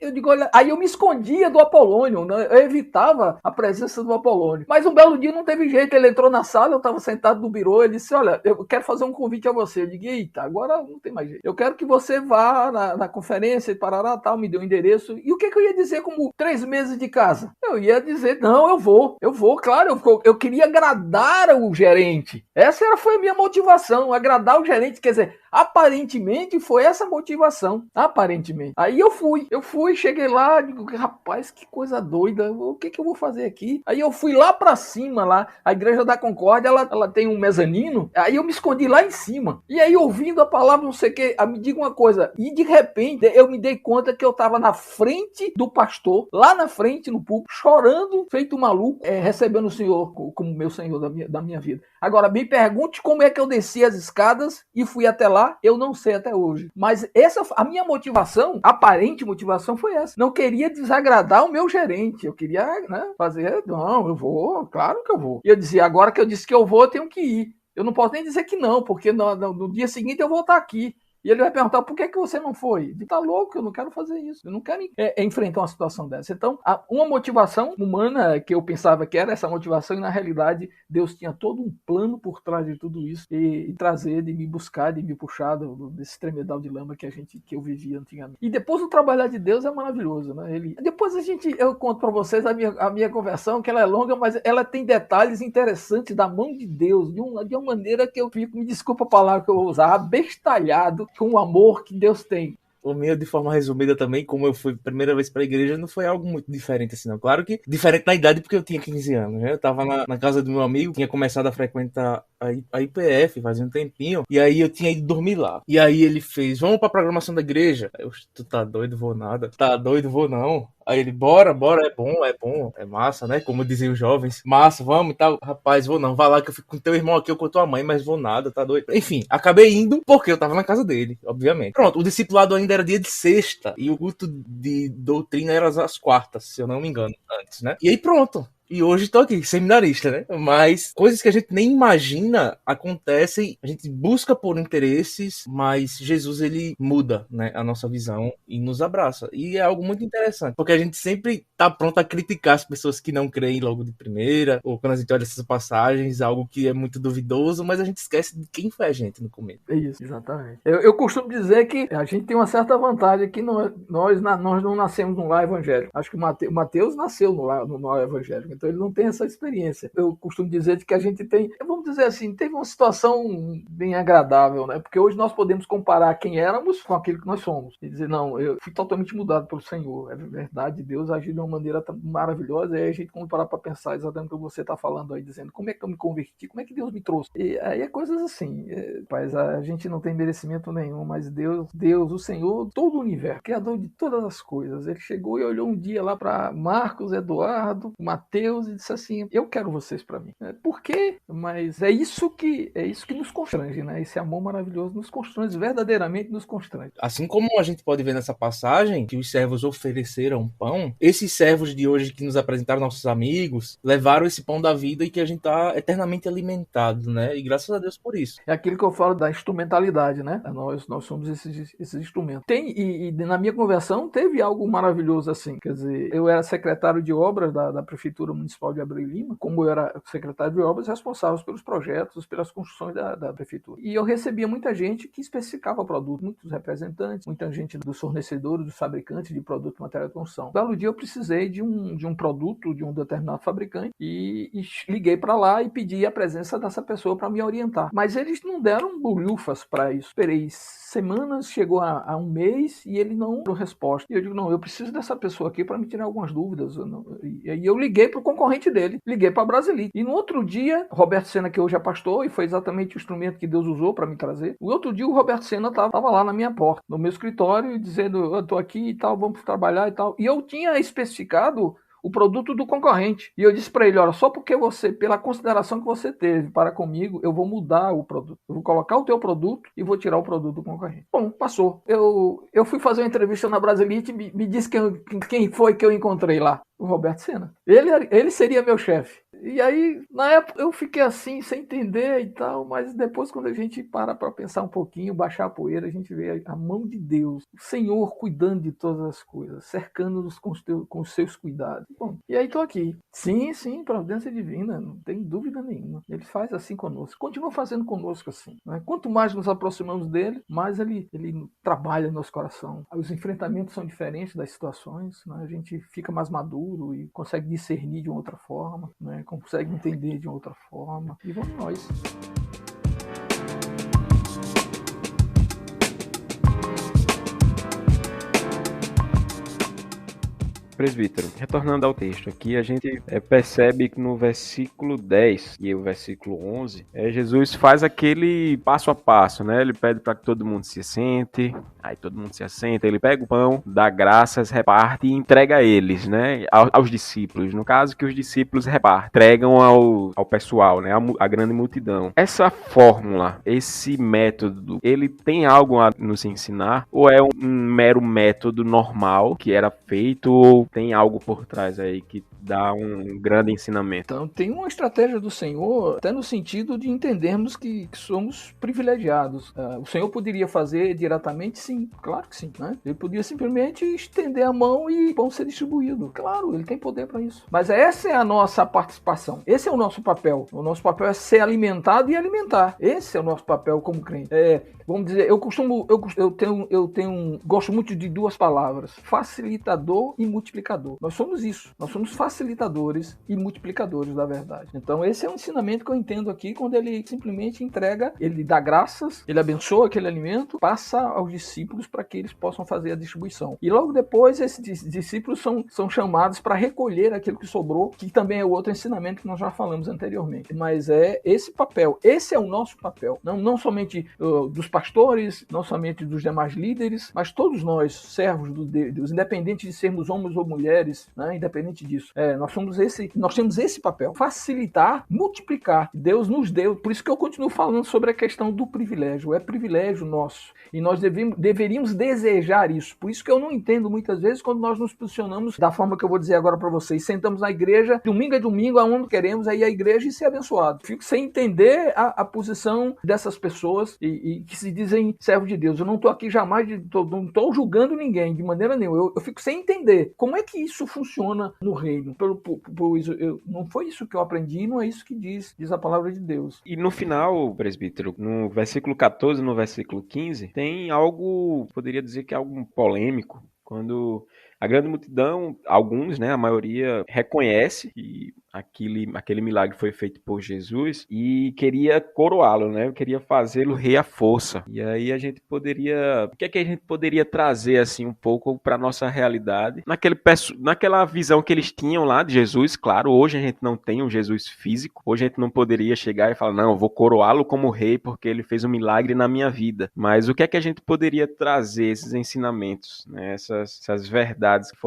Eu digo, olha, aí eu me escondia do Apolônio, né? Eu evitava a presença do Apolônio. Mas um belo dia não teve jeito, ele entrou na sala, eu estava sentado no birô, ele disse, olha, eu quero fazer um convite a você. Eu digo, eita, agora não tem mais jeito. Eu quero que você vá na conferência e parará, tal, me deu o endereço. E o que eu ia dizer como 3 meses de casa? Eu ia dizer, não, eu vou, claro, eu queria agradar o gerente. Essa foi a minha motivação, agradar o gerente, quer dizer, aparentemente foi essa motivação, aparentemente. Aí eu fui, cheguei lá, digo, rapaz, que coisa doida, o que eu vou fazer aqui? Aí eu fui lá pra cima, lá, a Igreja da Concórdia, ela tem um mezanino, aí eu me escondi lá em cima, e aí ouvindo a palavra, não sei o que, me diga uma coisa, e de repente eu me dei conta que eu tava na frente do pastor, lá na frente, no púlpito, chorando, feito maluco, recebendo o Senhor como meu Senhor da minha vida. Agora, me pergunte como é que eu desci as escadas e fui até lá, eu não sei até hoje. Mas a minha motivação, aparente motivação foi essa. Não queria desagradar o meu gerente, eu queria, né, fazer, não, eu vou, claro que eu vou. E eu dizia, agora que eu disse que eu vou, eu tenho que ir. Eu não posso nem dizer que não, porque no dia seguinte eu vou estar aqui. E ele vai perguntar, por que você não foi? Ele tá louco, eu não quero fazer isso. Eu não quero enfrentar uma situação dessa. Então, uma motivação humana que eu pensava que era essa motivação, e na realidade, Deus tinha todo um plano por trás de tudo isso, e trazer, de me buscar, de me puxar desse tremedal de lama que eu vivia antigamente. E depois o trabalhar de Deus é maravilhoso, né? Depois eu conto para vocês a minha conversão, que ela é longa, mas ela tem detalhes interessantes da mão de Deus, de uma maneira que eu fico, me desculpa a palavra que eu vou usar, abestalhado com o amor que Deus tem. O meu, de forma resumida também, como eu fui a primeira vez para a igreja, não foi algo muito diferente assim, não. Claro que diferente na idade, porque eu tinha 15 anos, né? Eu tava na casa do meu amigo, tinha começado a frequentar a IPF fazia um tempinho, e aí eu tinha ido dormir lá. E aí ele fez, vamos pra programação da igreja. Eu, tu tá doido, vou nada. Tá doido, vou não. Aí ele, bora, é bom, é massa, né? Como diziam os jovens. Massa, vamos e tal. Rapaz, vou não, vai lá que eu fico com teu irmão aqui ou com tua mãe, mas vou nada, tá doido. Enfim, acabei indo porque eu tava na casa dele, obviamente. Pronto, o discipulado ainda era dia de sexta e o culto de doutrina era às quartas, se eu não me engano, antes, né? E aí pronto. E hoje tô aqui, seminarista, né? Mas coisas que a gente nem imagina acontecem, a gente busca por interesses, mas Jesus, ele muda, né, a nossa visão e nos abraça. E é algo muito interessante, porque a gente sempre tá pronto a criticar as pessoas que não creem logo de primeira, ou quando a gente olha essas passagens, algo que é muito duvidoso, mas a gente esquece de quem foi a gente no começo. É isso, exatamente. Eu costumo dizer que a gente tem uma certa vantagem que nós não nascemos num lar evangélico. Acho que o Mateus nasceu no lar evangélico. Então ele não tem essa experiência. Eu costumo dizer que a gente tem, vamos dizer assim, teve uma situação bem agradável, né? Porque hoje nós podemos comparar quem éramos com aquilo que nós somos. E dizer, não, eu fui totalmente mudado pelo Senhor. É verdade, Deus agiu de uma maneira maravilhosa. E aí a gente, quando parar para pensar exatamente o que você está falando aí, dizendo como é que eu me converti, como é que Deus me trouxe. E aí é coisas assim. Rapaz, a gente não tem merecimento nenhum, mas Deus, o Senhor, todo o universo, criador de todas as coisas. Ele chegou e olhou um dia lá para Marcos, Eduardo, Mateus, Deus e disse assim: eu quero vocês para mim. Por quê? Mas é isso que nos constrange, né? Esse amor maravilhoso nos constrange, verdadeiramente nos constrange. Assim como a gente pode ver nessa passagem que os servos ofereceram pão, esses servos de hoje que nos apresentaram nossos amigos levaram esse pão da vida e que a gente está eternamente alimentado, né? E graças a Deus por isso. É aquilo que eu falo da instrumentalidade, né? Nós somos esses instrumentos. E na minha conversão teve algo maravilhoso assim. Quer dizer, eu era secretário de obras da Prefeitura Municipal de Abreu e Lima, como eu era secretário de obras responsável pelos projetos, pelas construções da Prefeitura. E eu recebia muita gente que especificava produto, muitos representantes, muita gente dos fornecedores, dos fabricantes de produto, material de construção. Belo dia eu precisei de um produto de um determinado fabricante e liguei para lá e pedi a presença dessa pessoa para me orientar. Mas eles não deram bolhufas para isso. Esperei semanas, chegou a um mês e ele não deu resposta. E eu digo, não, eu preciso dessa pessoa aqui para me tirar algumas dúvidas. E aí eu liguei para o concorrente dele, liguei para a Brasilit. E no outro dia, Roberto Sena, que hoje é pastor, e foi exatamente o instrumento que Deus usou para me trazer, no outro dia o Roberto Sena estava lá na minha porta, no meu escritório, dizendo, eu estou aqui e tal, vamos trabalhar e tal. E eu tinha especificado o produto do concorrente. E eu disse para ele, olha, só porque você, pela consideração que você teve para comigo, eu vou mudar o produto. Eu vou colocar o teu produto e vou tirar o produto do concorrente. Bom, passou. Eu fui fazer uma entrevista na Brasilit e me disse quem foi que eu encontrei lá. O Roberto Sena. Ele seria meu chefe. E aí, na época, eu fiquei assim, sem entender e tal, mas depois, quando a gente para pensar um pouquinho, baixar a poeira, a gente vê a mão de Deus, o Senhor cuidando de todas as coisas, cercando-nos com os seus cuidados. Bom, e aí tô aqui. Sim, providência divina, não tem dúvida nenhuma. Ele faz assim conosco, continua fazendo conosco assim. Né? Quanto mais nos aproximamos dele, mais ele trabalha no nosso coração. Os enfrentamentos são diferentes das situações, né? A gente fica mais maduro e consegue discernir de uma outra forma, né? Consegue entender de outra forma. E vamos nós. Presbítero, retornando ao texto aqui, a gente percebe que no versículo 10 e o versículo 11, Jesus faz aquele passo a passo, né? Ele pede para que todo mundo se assente, aí todo mundo se assenta, ele pega o pão, dá graças, reparte e entrega a eles, né? Aos discípulos, no caso que os discípulos repartem, entregam ao pessoal, né? A grande multidão. Essa fórmula, esse método, ele tem algo a nos ensinar? Ou é um mero método normal que era feito, ou tem algo por trás aí que dá um grande ensinamento? Então, tem uma estratégia do Senhor, até no sentido de entendermos que somos privilegiados. O Senhor poderia fazer diretamente? Sim, claro que sim. Né? Ele podia simplesmente estender a mão e o pão ser distribuído. Claro, ele tem poder para isso. Mas essa é a nossa participação. Esse é o nosso papel. O nosso papel é ser alimentado e alimentar. Esse é o nosso papel como crente. Vamos dizer, gosto muito de duas palavras: facilitador e multiplicador. Nós somos isso. Nós somos facilitadores e multiplicadores da verdade. Então esse é um ensinamento que eu entendo aqui, quando ele simplesmente entrega, ele dá graças, ele abençoa aquele alimento, passa aos discípulos para que eles possam fazer a distribuição. E logo depois esses discípulos são chamados para recolher aquilo que sobrou, que também é outro ensinamento que nós já falamos anteriormente. Mas é esse papel, esse é o nosso papel. Não somente dos pastores, não somente dos demais líderes, mas todos nós, servos de Deus, independente de sermos homens ou mulheres, né, independente disso. Nós temos esse papel, facilitar, multiplicar. Deus nos deu, por isso que eu continuo falando sobre a questão do privilégio. É privilégio nosso e nós deveríamos desejar isso. Por isso que eu não entendo muitas vezes quando nós nos posicionamos da forma que eu vou dizer agora para vocês. Sentamos na igreja, domingo é domingo, aonde queremos, aí a igreja e ser abençoado. Fico sem entender a posição dessas pessoas e que se dizem servos de Deus. Eu não estou aqui jamais, não estou julgando ninguém de maneira nenhuma. Eu fico sem entender como é que isso funciona no reino. Não foi isso que eu aprendi, não é isso que diz a palavra de Deus. E no final, presbítero, no versículo 14 e no versículo 15, tem algo, poderia dizer que é algo polêmico, quando a grande multidão, alguns, né, a maioria, reconhece que aquele milagre foi feito por Jesus e queria coroá-lo, né? Queria fazê-lo rei à força. E aí o que é que a gente poderia trazer assim um pouco para nossa realidade? Naquela visão que eles tinham lá de Jesus, claro, hoje a gente não tem um Jesus físico. Hoje a gente não poderia chegar e falar, não, eu vou coroá-lo como rei porque ele fez um milagre na minha vida. Mas o que é que a gente poderia trazer esses ensinamentos, né? Essas verdades verdades que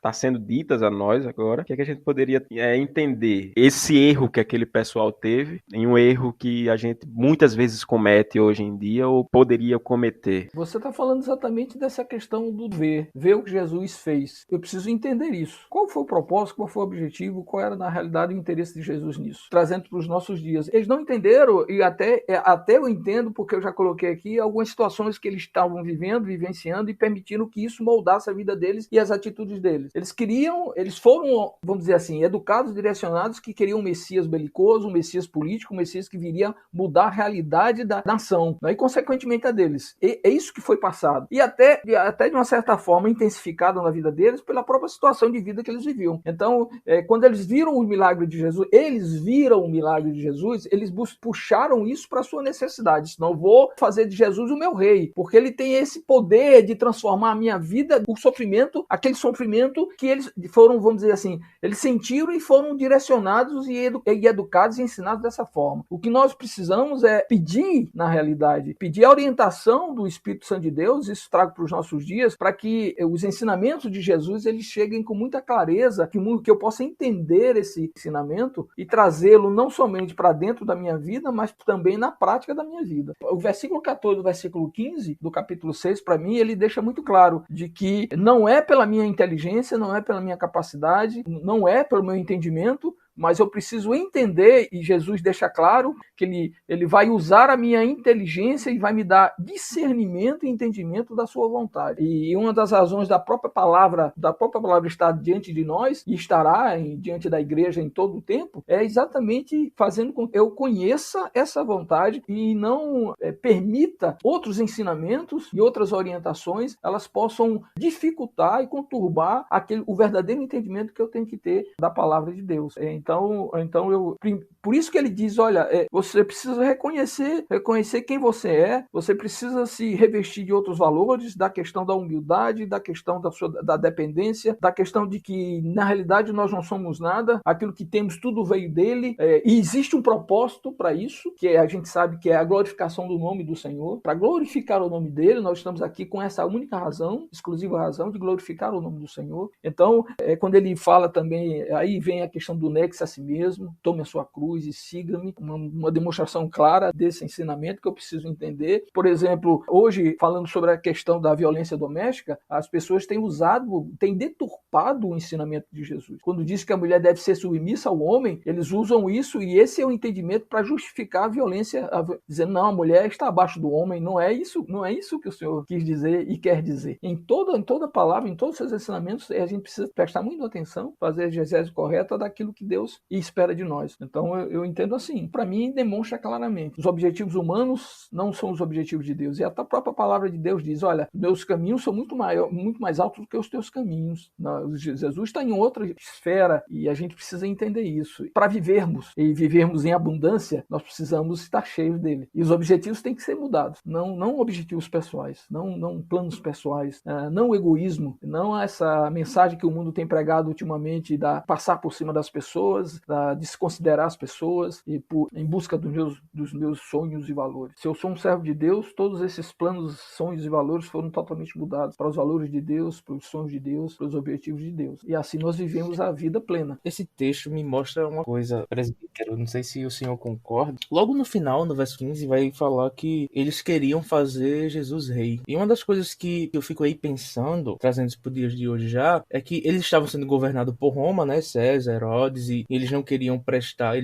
tá sendo ditas a nós agora, o que é que a gente poderia entender esse erro que aquele pessoal teve, em um erro que a gente muitas vezes comete hoje em dia ou poderia cometer. Você está falando exatamente dessa questão do ver o que Jesus fez. Eu preciso entender isso. Qual foi o propósito, qual foi o objetivo, qual era na realidade o interesse de Jesus nisso, trazendo para os nossos dias. Eles não entenderam, e até eu entendo, porque eu já coloquei aqui algumas situações que eles estavam vivenciando e permitindo que isso moldasse a vida deles e as atitudes deles. Eles foram, vamos dizer assim, educados, direcionados, que queriam um Messias belicoso, um Messias político, um Messias que viria mudar a realidade da nação, né? E consequentemente a deles. É isso que foi passado. E até de uma certa forma intensificado na vida deles pela própria situação de vida que eles viviam. Então, quando eles viram o milagre de Jesus, eles puxaram isso para a sua necessidade. Senão, vou fazer de Jesus o meu rei, porque ele tem esse poder de transformar a minha vida, o sofrimento, aquele sofrimento que eles foram, vamos dizer assim, eles sentiram e foram direcionados e educados e ensinados dessa forma. O que nós precisamos é pedir, na realidade, pedir a orientação do Espírito Santo de Deus, isso trago para os nossos dias, para que os ensinamentos de Jesus eles cheguem com muita clareza, que eu possa entender esse ensinamento e trazê-lo não somente para dentro da minha vida, mas também na prática da minha vida. O versículo 14 do versículo 15 do capítulo 6, para mim, ele deixa muito claro de que não é pela minha inteligência, não é pela minha capacidade, não é pelo meu entendimento, mas eu preciso entender, e Jesus deixa claro que ele vai usar a minha inteligência e vai me dar discernimento e entendimento da sua vontade. E uma das razões da própria palavra estar diante de nós, e estará diante da igreja em todo o tempo, é exatamente fazendo com que eu conheça essa vontade e não permita outros ensinamentos e outras orientações, elas possam dificultar e conturbar o verdadeiro entendimento que eu tenho que ter da palavra de Deus. Então por isso que ele diz, olha, você precisa reconhecer quem você é, você precisa se revestir de outros valores, da questão da humildade, da questão da dependência, da questão de que, na realidade, nós não somos nada, aquilo que temos, tudo veio dele, e existe um propósito para isso, que a gente sabe que é a glorificação do nome do Senhor. Para glorificar o nome dele, nós estamos aqui com essa única razão, exclusiva razão, de glorificar o nome do Senhor. Então, quando ele fala também, aí vem a questão do negue-se a si mesmo, tome a sua cruz e siga-me, uma demonstração clara desse ensinamento que eu preciso entender. Por exemplo, hoje, falando sobre a questão da violência doméstica, as pessoas têm deturpado o ensinamento de Jesus. Quando diz que a mulher deve ser submissa ao homem, eles usam isso, e esse é o entendimento para justificar a violência, dizendo, não, a mulher está abaixo do homem. Não é isso que o Senhor quis dizer e quer dizer. Em toda palavra, em todos os seus ensinamentos, a gente precisa prestar muita atenção, fazer a exegese correta daquilo que Deus espera de nós. Então, eu entendo assim. Para mim, demonstra claramente. Os objetivos humanos não são os objetivos de Deus. E a própria palavra de Deus diz, olha, meus caminhos são muito mais altos do que os teus caminhos. Jesus está em outra esfera e a gente precisa entender isso. Para vivermos em abundância, nós precisamos estar cheios dele. E os objetivos têm que ser mudados. Não objetivos pessoais, não planos pessoais, não egoísmo, não essa mensagem que o mundo tem pregado ultimamente da passar por cima das pessoas, da desconsiderar as pessoas em busca dos meus sonhos e valores. Se eu sou um servo de Deus, todos esses planos, sonhos e valores foram totalmente mudados para os valores de Deus, para os sonhos de Deus, para os objetivos de Deus. E assim nós vivemos a vida plena. Esse texto me mostra uma coisa, presbítero, não sei se o senhor concorda. Logo no final, no verso 15, vai falar que eles queriam fazer Jesus rei. E uma das coisas que eu fico aí pensando, trazendo isso para os dias de hoje já, é que eles estavam sendo governados por Roma, né, César, Herodes, e eles não queriam prestar,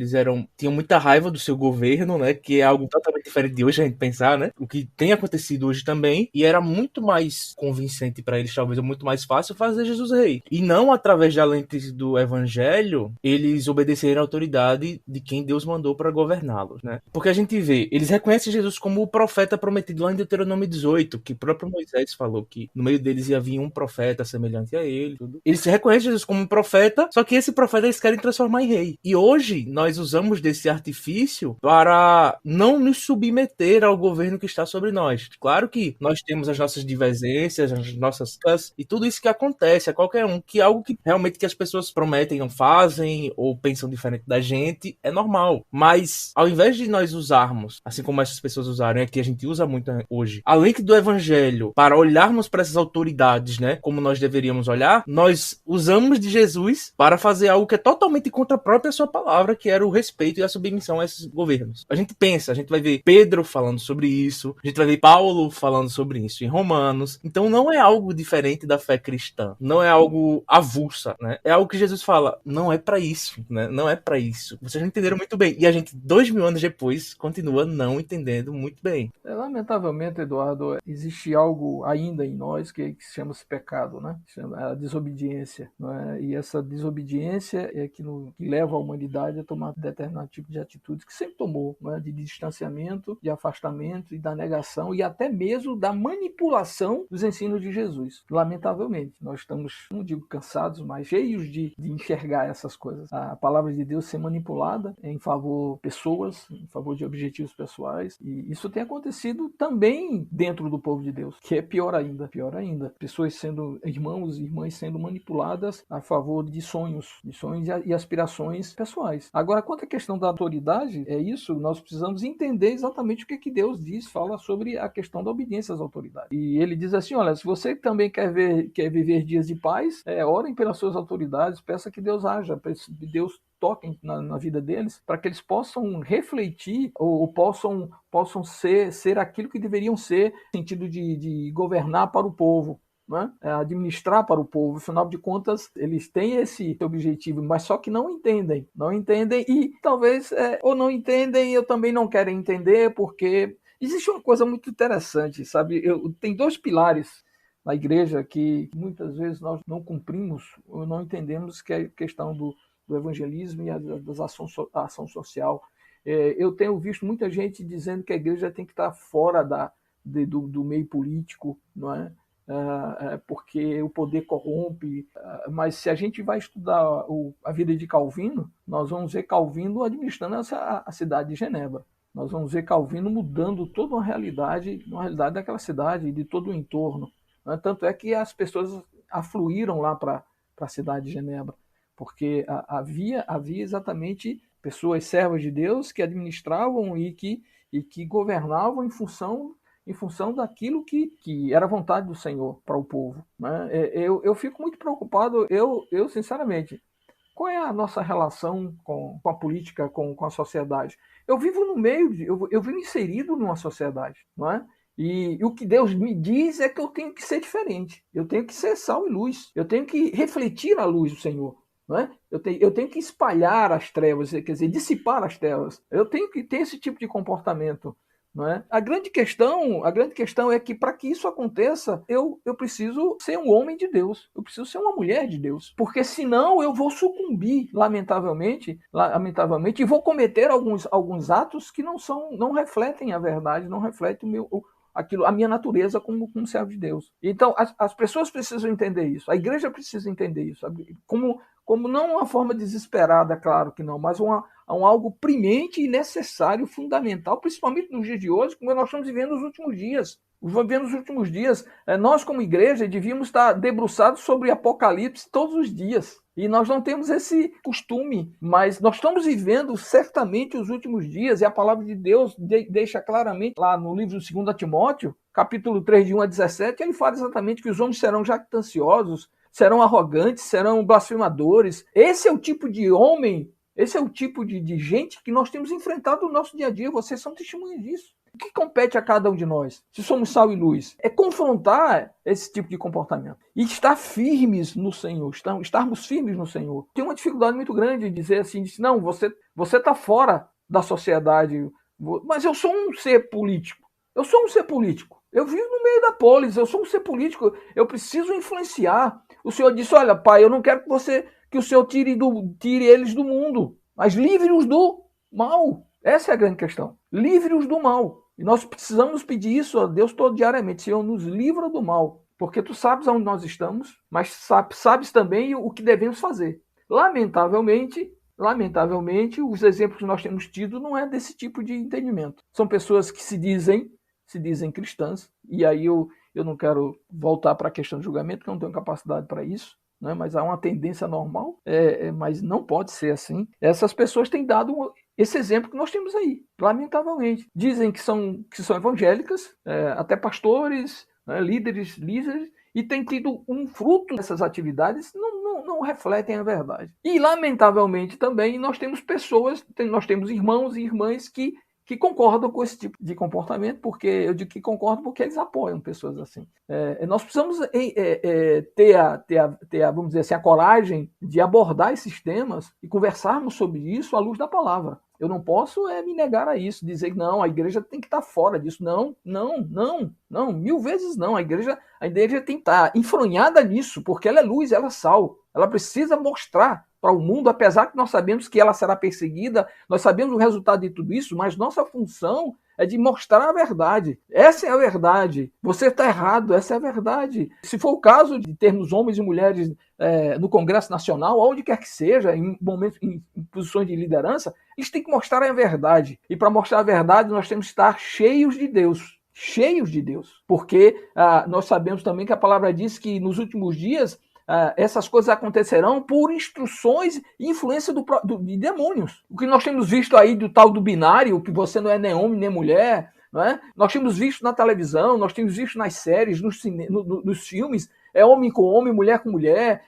tinham muita raiva do seu governo, né, que é algo totalmente diferente de hoje a gente pensar, né, o que tem acontecido hoje também, e era muito mais convincente para eles, talvez, muito mais fácil fazer Jesus rei. E não através da lente do evangelho, eles obedecerem à autoridade de quem Deus mandou para governá-los, né. Porque a gente vê, eles reconhecem Jesus como o profeta prometido lá em Deuteronômio 18, que o próprio Moisés falou que no meio deles ia vir um profeta semelhante a ele, tudo. Eles reconhecem Jesus como um profeta, só que esse profeta eles querem transformar transformar em rei. E hoje nós usamos desse artifício para não nos submeter ao governo que está sobre nós. Claro que nós temos as nossas divergências, as nossas e tudo isso que acontece a qualquer um, que é algo que realmente que as pessoas prometem, não fazem, ou pensam diferente da gente, é normal. Mas ao invés de nós usarmos, assim como essas pessoas usaram, é que a gente usa muito hoje, a lente do evangelho para olharmos para essas autoridades, né, como nós deveríamos olhar, nós usamos de Jesus para fazer algo que é totalmente contra a própria sua palavra, que era o respeito e a submissão a esses governos. A gente pensa, a gente vai ver Pedro falando sobre isso, a gente vai ver Paulo falando sobre isso em Romanos. Então não é algo diferente da fé cristã, não é algo avulsa, né? É algo que Jesus fala, não é para isso, né? Não é para isso. Vocês não entenderam muito bem. E a gente, 2000 anos depois, continua não entendendo muito bem. Lamentavelmente, Eduardo, existe algo ainda em nós que se chama pecado, né? Chama a desobediência, não é? E essa desobediência é que leva a humanidade a tomar determinado tipo de atitudes que sempre tomou, não é? De distanciamento, de afastamento e da negação e até mesmo da manipulação dos ensinos de Jesus. Lamentavelmente, nós estamos, não digo cansados, mas cheios de enxergar essas coisas. A palavra de Deus ser manipulada em favor de pessoas, em favor de objetivos pessoais, e isso tem acontecido também dentro do povo de Deus, que é pior ainda. Pessoas sendo, irmãos e irmãs sendo manipuladas a favor de sonhos e aspirações pessoais. Agora, quanto à questão da autoridade, é isso, nós precisamos entender exatamente o que Deus diz, fala sobre a questão da obediência às autoridades. E ele diz assim, olha, se você também quer viver dias de paz, orem pelas suas autoridades, peça que Deus haja, que Deus toque na vida deles, para que eles possam refletir ou possam ser aquilo que deveriam ser, no sentido de governar para o povo, né? Administrar para o povo. Afinal de contas, eles têm esse objetivo, mas só que não entendem e talvez ou não entendem, eu também não quero entender, porque existe uma coisa muito interessante, sabe? Tem dois pilares na igreja que muitas vezes nós não cumprimos ou não entendemos, que é a questão do evangelismo e da ação social. Eu tenho visto muita gente dizendo que a igreja tem que estar fora do meio político, não é? Porque o poder corrompe, mas se a gente vai estudar a vida de Calvino, nós vamos ver Calvino administrando a cidade de Genebra. Nós vamos ver Calvino mudando toda uma realidade daquela cidade e de todo o entorno. Tanto é que as pessoas afluíram lá para a cidade de Genebra, porque havia exatamente pessoas servas de Deus que administravam e que governavam em função daquilo que era a vontade do Senhor para o povo, né? Eu fico muito preocupado, eu sinceramente, qual é a nossa relação com a política, com a sociedade? Eu vivo no meio, eu vivo inserido numa sociedade, não é? E o que Deus me diz é que eu tenho que ser diferente, eu tenho que ser sal e luz, eu tenho que refletir a luz do Senhor. Não é? Eu tenho que espalhar as trevas, quer dizer, dissipar as trevas. Eu tenho que ter esse tipo de comportamento. Não é? A grande questão é que, para que isso aconteça, eu preciso ser um homem de Deus, eu preciso ser uma mulher de Deus, porque senão eu vou sucumbir, lamentavelmente, e vou cometer alguns atos que não refletem a verdade, não refletem a minha natureza como servo de Deus. Então, as pessoas precisam entender isso, a igreja precisa entender isso, como não uma forma desesperada, claro que não, mas algo premente e necessário, fundamental, principalmente nos dias de hoje, como nós estamos vivendo nos últimos dias. Nós, como igreja, devíamos estar debruçados sobre Apocalipse todos os dias. E nós não temos esse costume, mas nós estamos vivendo certamente os últimos dias, e a palavra de Deus deixa claramente lá no livro de 2 Timóteo, capítulo 3, de 1 a 17, ele fala exatamente que os homens serão jactanciosos, serão arrogantes, serão blasfemadores. Esse é o tipo de homem, esse é o tipo de gente que nós temos enfrentado no nosso dia a dia. Vocês são testemunhas disso. O que compete a cada um de nós, se somos sal e luz? É confrontar esse tipo de comportamento e estar firmes no Senhor, estarmos firmes no Senhor. Tem uma dificuldade muito grande em dizer assim, não, você está fora da sociedade, mas eu sou um ser político. Eu vivo no meio da polis, eu sou um ser político, eu preciso influenciar. O Senhor disse, olha, pai, eu não quero que o Senhor tire eles do mundo, mas livre-os do mal. Essa é a grande questão. Livre-os do mal. E nós precisamos pedir isso a Deus todo diariamente. Senhor, nos livra do mal. Porque tu sabes onde nós estamos, mas sabes também o que devemos fazer. Lamentavelmente, lamentavelmente, os exemplos que nós temos tido não é desse tipo de entendimento. São pessoas que se dizem cristãs, e aí eu não quero voltar para a questão de julgamento, porque eu não tenho capacidade para isso, né? Mas há uma tendência normal, mas não pode ser assim. Essas pessoas têm dado esse exemplo que nós temos aí, lamentavelmente. Dizem que são evangélicas, até pastores, né, líderes, e tem tido um fruto dessas atividades, não refletem a verdade. E, lamentavelmente, também nós temos pessoas, nós temos irmãos e irmãs que concordam com esse tipo de comportamento, porque eu digo que concordam porque eles apoiam pessoas assim. Nós precisamos ter a, vamos dizer assim, a coragem de abordar esses temas e conversarmos sobre isso à luz da palavra. Eu não posso me negar a isso, dizer que não, a igreja tem que estar fora disso. Não, 1000 vezes não. A igreja tem que estar enfronhada nisso, porque ela é luz, ela é sal. Ela precisa mostrar para o mundo, apesar que nós sabemos que ela será perseguida, nós sabemos o resultado de tudo isso, mas nossa função é de mostrar a verdade. Essa é a verdade. Você está errado, essa é a verdade. Se for o caso de termos homens e mulheres no Congresso Nacional, onde quer que seja, em posições de liderança, eles têm que mostrar a verdade. E para mostrar a verdade, nós temos que estar cheios de Deus. Cheios de Deus. Porque nós sabemos também que a palavra diz que nos últimos dias essas coisas acontecerão por instruções e influência de demônios. O que nós temos visto aí do tal do binário, que você não é nem homem nem mulher, não é? Nós temos visto na televisão, nós temos visto nas séries, nos filmes, homem com homem, mulher com mulher,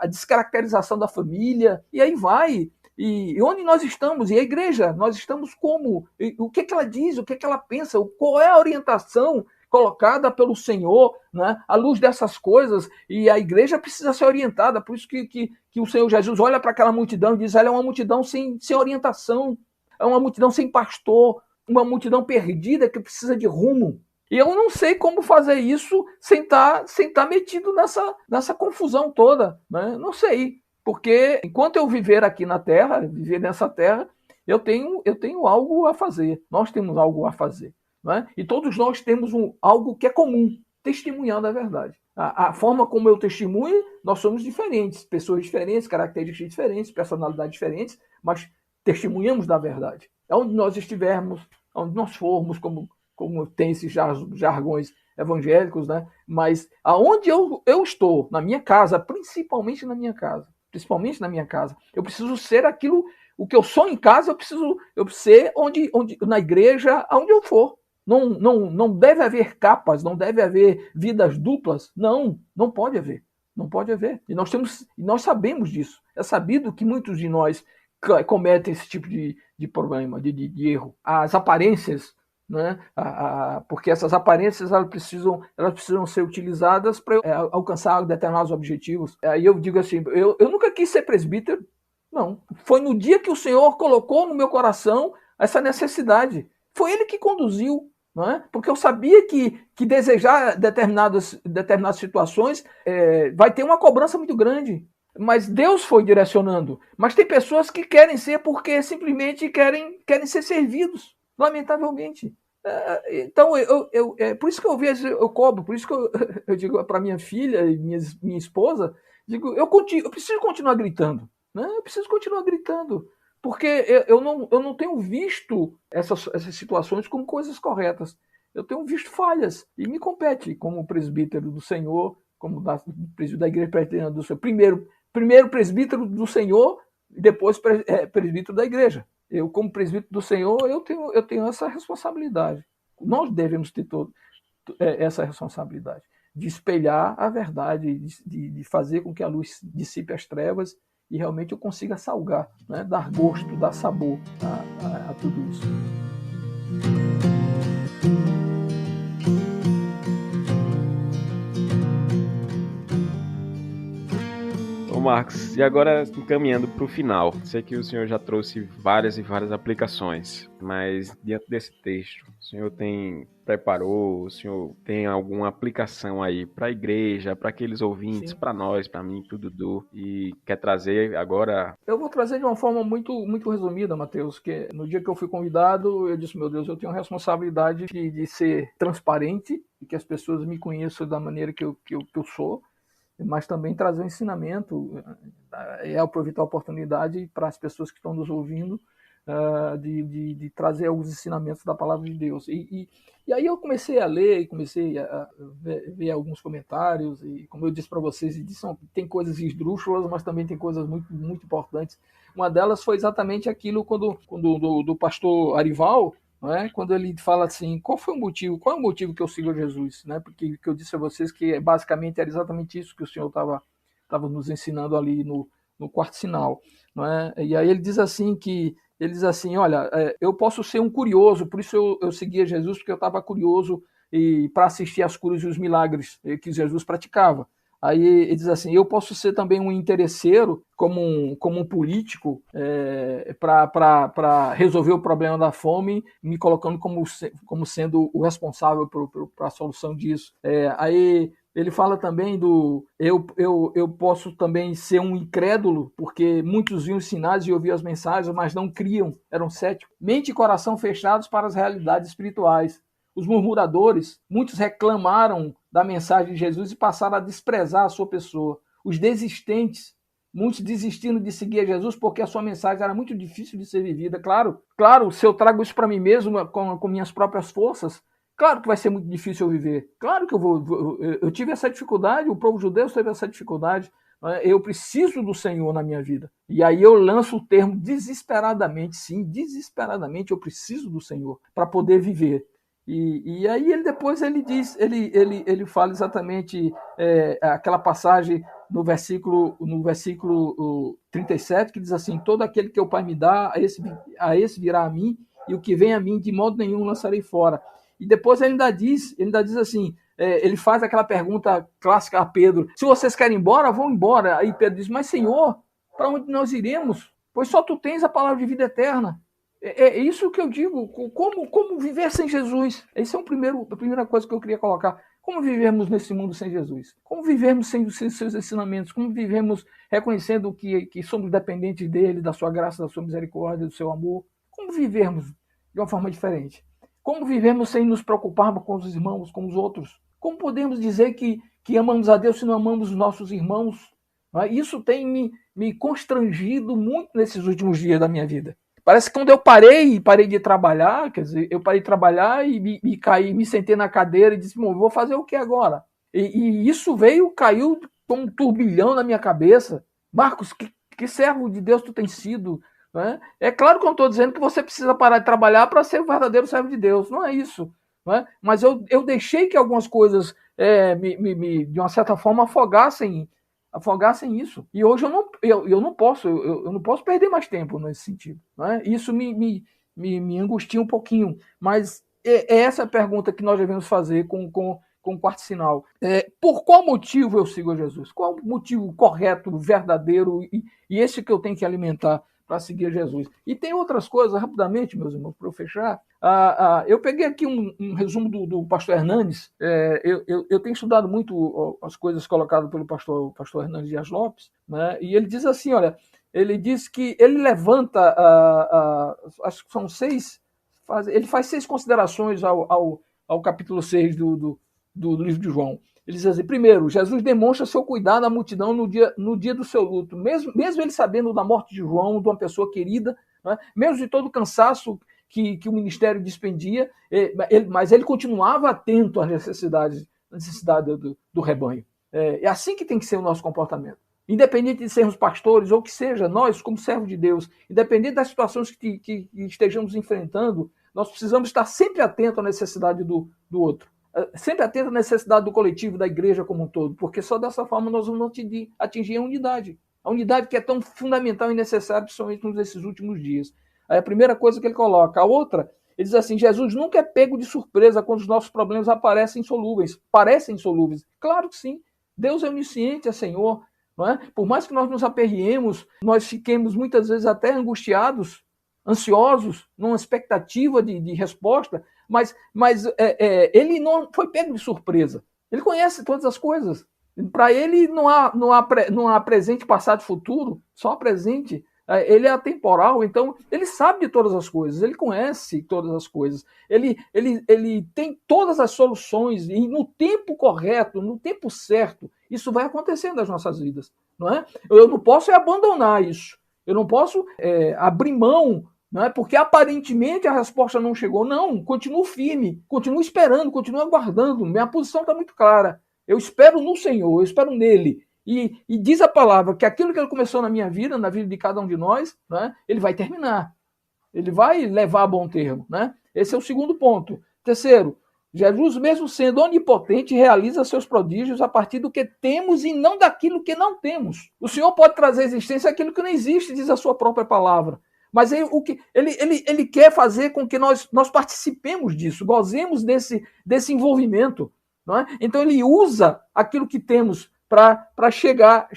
a descaracterização da família, e aí vai. E onde nós estamos? E a igreja, nós estamos como? E o que ela diz? O que ela pensa? Qual é a orientação colocada pelo Senhor, né, à luz dessas coisas? E a igreja precisa ser orientada. Por isso que o Senhor Jesus olha para aquela multidão e diz: ela é uma multidão sem orientação, é uma multidão sem pastor, uma multidão perdida que precisa de rumo. E eu não sei como fazer isso sem tá metido nessa confusão toda, né? Não sei, porque enquanto eu viver aqui na Terra, viver nessa Terra, eu tenho algo a fazer. Nós temos algo a fazer, né? E todos nós temos algo que é comum: testemunhar da verdade. A forma como eu testemunho, nós somos diferentes, pessoas diferentes, características diferentes, personalidades diferentes, mas testemunhamos da verdade. Onde nós estivermos, onde nós formos, como tem esses jargões evangélicos, né? Mas aonde eu estou, na minha casa, principalmente na minha casa, eu preciso ser aquilo, o que eu sou em casa, eu preciso ser onde na igreja, aonde eu for. Não deve haver capas, não deve haver vidas duplas. Não pode haver. Não pode haver. E nós sabemos disso. É sabido que muitos de nós cometem esse tipo de problema, de erro. As aparências, né? Porque essas aparências elas precisam ser utilizadas para alcançar determinados objetivos. Aí eu digo assim: eu nunca quis ser presbítero. Não. Foi no dia que o Senhor colocou no meu coração essa necessidade. Foi Ele que conduziu. Não é? Porque eu sabia que desejar determinadas situações vai ter uma cobrança muito grande. Mas Deus foi direcionando. Mas tem pessoas que querem ser porque simplesmente querem ser servidos, lamentavelmente. Então, por isso que eu cobro, por isso que eu digo para minha filha e minha esposa, digo, eu preciso continuar gritando. Né? Eu preciso continuar gritando. Porque eu não tenho visto essas situações como coisas corretas. Eu tenho visto falhas. E me compete, como presbítero do Senhor, como presbítero da Igreja Presbiteriana do Senhor. Primeiro presbítero do Senhor e depois presbítero da igreja. Eu, como presbítero do Senhor, eu tenho essa responsabilidade. Nós devemos ter essa responsabilidade de espelhar a verdade, de fazer com que a luz dissipe as trevas e realmente eu consiga salgar, né? Dar gosto, dar sabor a tudo isso. Ô Marcos, e agora encaminhando para o final, sei que o senhor já trouxe várias e várias aplicações, mas diante desse texto, o senhor preparou, o senhor tem alguma aplicação aí para a igreja, para aqueles ouvintes, para nós, para mim, para o Dudu, e quer trazer agora? Eu vou trazer de uma forma muito, muito resumida, Mateus, que no dia que eu fui convidado, eu disse: meu Deus, eu tenho a responsabilidade de ser transparente e que as pessoas me conheçam da maneira que eu sou. mas também trazer um ensinamento, aproveitar a oportunidade para as pessoas que estão nos ouvindo, de trazer alguns ensinamentos da palavra de Deus. E aí eu comecei a ler, e comecei a ver alguns comentários, e como eu disse para vocês, tem coisas esdrúxulas, mas também tem coisas muito, muito importantes. Uma delas foi exatamente aquilo do pastor Arival, não é? Quando ele fala assim, qual é o motivo que eu sigo a Jesus? Né? Porque que eu disse a vocês que basicamente era exatamente isso que o Senhor estava nos ensinando ali no quarto sinal. Não é? E aí ele diz assim, olha, eu posso ser um curioso, por isso eu seguia Jesus, porque eu estava curioso para assistir às curas e os milagres que Jesus praticava. Aí ele diz assim, eu posso ser também um interesseiro, como um político, para resolver o problema da fome, me colocando como sendo o responsável para a solução disso. Aí ele fala também eu posso também ser um incrédulo, porque muitos viam os sinais e ouviam as mensagens, mas não criam, eram céticos. Mente e coração fechados para as realidades espirituais. Os murmuradores, muitos reclamaram da mensagem de Jesus e passaram a desprezar a sua pessoa. Os desistentes, muitos desistiram de seguir a Jesus porque a sua mensagem era muito difícil de ser vivida. Claro, se eu trago isso para mim mesmo com minhas próprias forças, claro que vai ser muito difícil eu viver. Claro que eu tive essa dificuldade, o povo judeu teve essa dificuldade. Eu preciso do Senhor na minha vida. E aí eu lanço o termo desesperadamente, sim, desesperadamente eu preciso do Senhor para poder viver. E aí depois ele diz, ele fala exatamente aquela passagem no versículo 37, que diz assim, todo aquele que o Pai me dá, a esse virá a mim, e o que vem a mim, de modo nenhum lançarei fora. E depois ele ainda diz assim, ele faz aquela pergunta clássica a Pedro, se vocês querem ir embora, vão embora. Aí Pedro diz, mas Senhor, para onde nós iremos? Pois só tu tens a palavra de vida eterna. É isso que eu digo, como viver sem Jesus? Essa é a primeira coisa que eu queria colocar. Como vivermos nesse mundo sem Jesus? Como vivermos sem os seus ensinamentos? Como vivemos reconhecendo que somos dependentes dele, da sua graça, da sua misericórdia, do seu amor? Como vivermos de uma forma diferente? Como vivemos sem nos preocuparmos com os irmãos, com os outros? Como podemos dizer que amamos a Deus se não amamos os nossos irmãos? Isso tem me constrangido muito nesses últimos dias da minha vida. Parece que quando eu parei de trabalhar, quer dizer, eu parei de trabalhar e me caí, me sentei na cadeira e disse, bom, vou fazer o que agora? E isso caiu como um turbilhão na minha cabeça. Marcos, que servo de Deus tu tens sido? Né? É claro que eu não estou dizendo que você precisa parar de trabalhar para ser o verdadeiro servo de Deus, não é isso. Não é? Mas eu deixei que algumas coisas, de uma certa forma, afogassem isso. E hoje eu não posso perder mais tempo nesse sentido. Né? Isso me angustia um pouquinho. Mas é essa a pergunta que nós devemos fazer com o quarto sinal. Por qual motivo eu sigo a Jesus? Qual o motivo correto, verdadeiro e esse que eu tenho que alimentar para seguir a Jesus? E tem outras coisas, rapidamente, meus irmãos, para eu fechar. Eu peguei aqui um resumo do pastor Hernandes. Eu tenho estudado muito as coisas colocadas pelo pastor Hernandes Dias Lopes, né? E ele diz assim, olha, ele diz que ele levanta, acho que são 6, ele faz 6 considerações ao capítulo 6 do livro de João. Ele diz assim, primeiro, Jesus demonstra seu cuidado à multidão no dia do seu luto, mesmo ele sabendo da morte de João, de uma pessoa querida, né? Mesmo de todo o cansaço que o ministério dispendia, mas ele continuava atento às necessidades do rebanho. É assim que tem que ser o nosso comportamento. Independente de sermos pastores ou que seja, nós, como servos de Deus, independente das situações que estejamos enfrentando, nós precisamos estar sempre atentos à necessidade do outro. Sempre atento à necessidade do coletivo, da igreja como um todo, porque só dessa forma nós vamos atingir a unidade. A unidade que é tão fundamental e necessária, principalmente nesses últimos dias. Aí a primeira coisa que ele coloca. A outra, ele diz assim, Jesus nunca é pego de surpresa quando os nossos problemas parecem insolúveis. Claro que sim. Deus é onisciente, é Senhor. Não é? Por mais que nós nos aperriemos, nós fiquemos muitas vezes até angustiados, ansiosos, numa expectativa de resposta, mas ele não foi pego de surpresa. Ele conhece todas as coisas. Para ele não há presente, passado e futuro, só presente. Ele é atemporal, então ele sabe de todas as coisas, ele conhece todas as coisas, ele tem todas as soluções e no tempo correto, no tempo certo, Isso vai acontecer nas nossas vidas, não é? Eu não posso abandonar isso. Eu não posso abrir mão, não é? Porque aparentemente a resposta não chegou. Não, continuo firme, continuo esperando, continuo aguardando. Minha posição está muito clara. Eu espero no Senhor, eu espero nele. E diz a palavra que aquilo que ele começou na minha vida, na vida de cada um de nós, né, ele vai terminar. Ele vai levar a bom termo. Né? Esse é o segundo ponto. Terceiro, Jesus, mesmo sendo onipotente, realiza seus prodígios a partir do que temos e não daquilo que não temos. O Senhor pode trazer à existência aquilo que não existe, diz a sua própria palavra. Mas ele quer fazer com que nós participemos disso, gozemos desse envolvimento. Não é? Então ele usa aquilo que temos para chegar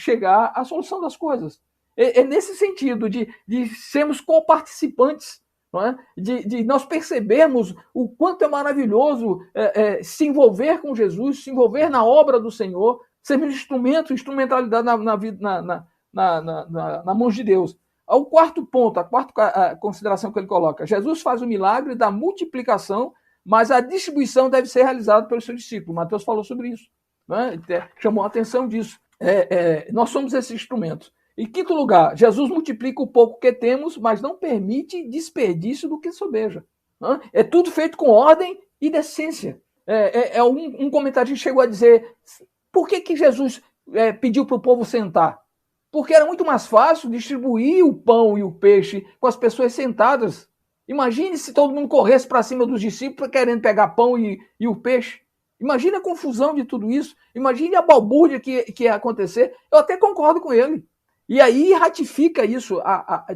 à solução das coisas. É nesse sentido de sermos coparticipantes, não é? De nós percebermos o quanto é maravilhoso se envolver com Jesus, se envolver na obra do Senhor, sermos instrumentalidade na mão de Deus. O quarto ponto, a quarta consideração que ele coloca, Jesus faz o milagre da multiplicação, mas a distribuição deve ser realizada pelos seus discípulos. Mateus falou sobre isso. Né? Chamou a atenção disso. Nós somos esses instrumentos. Em quinto lugar, Jesus multiplica o pouco que temos, mas não permite desperdício do que sobeja. Né? É tudo feito com ordem e decência. Um comentarista chegou a dizer, por que Jesus pediu para o povo sentar? Porque era muito mais fácil distribuir o pão e o peixe com as pessoas sentadas. Imagine se todo mundo corresse para cima dos discípulos querendo pegar pão e o peixe. Imagine a confusão de tudo isso. Imagine a balbúrdia que ia acontecer. Eu até concordo com ele. E aí ratifica isso.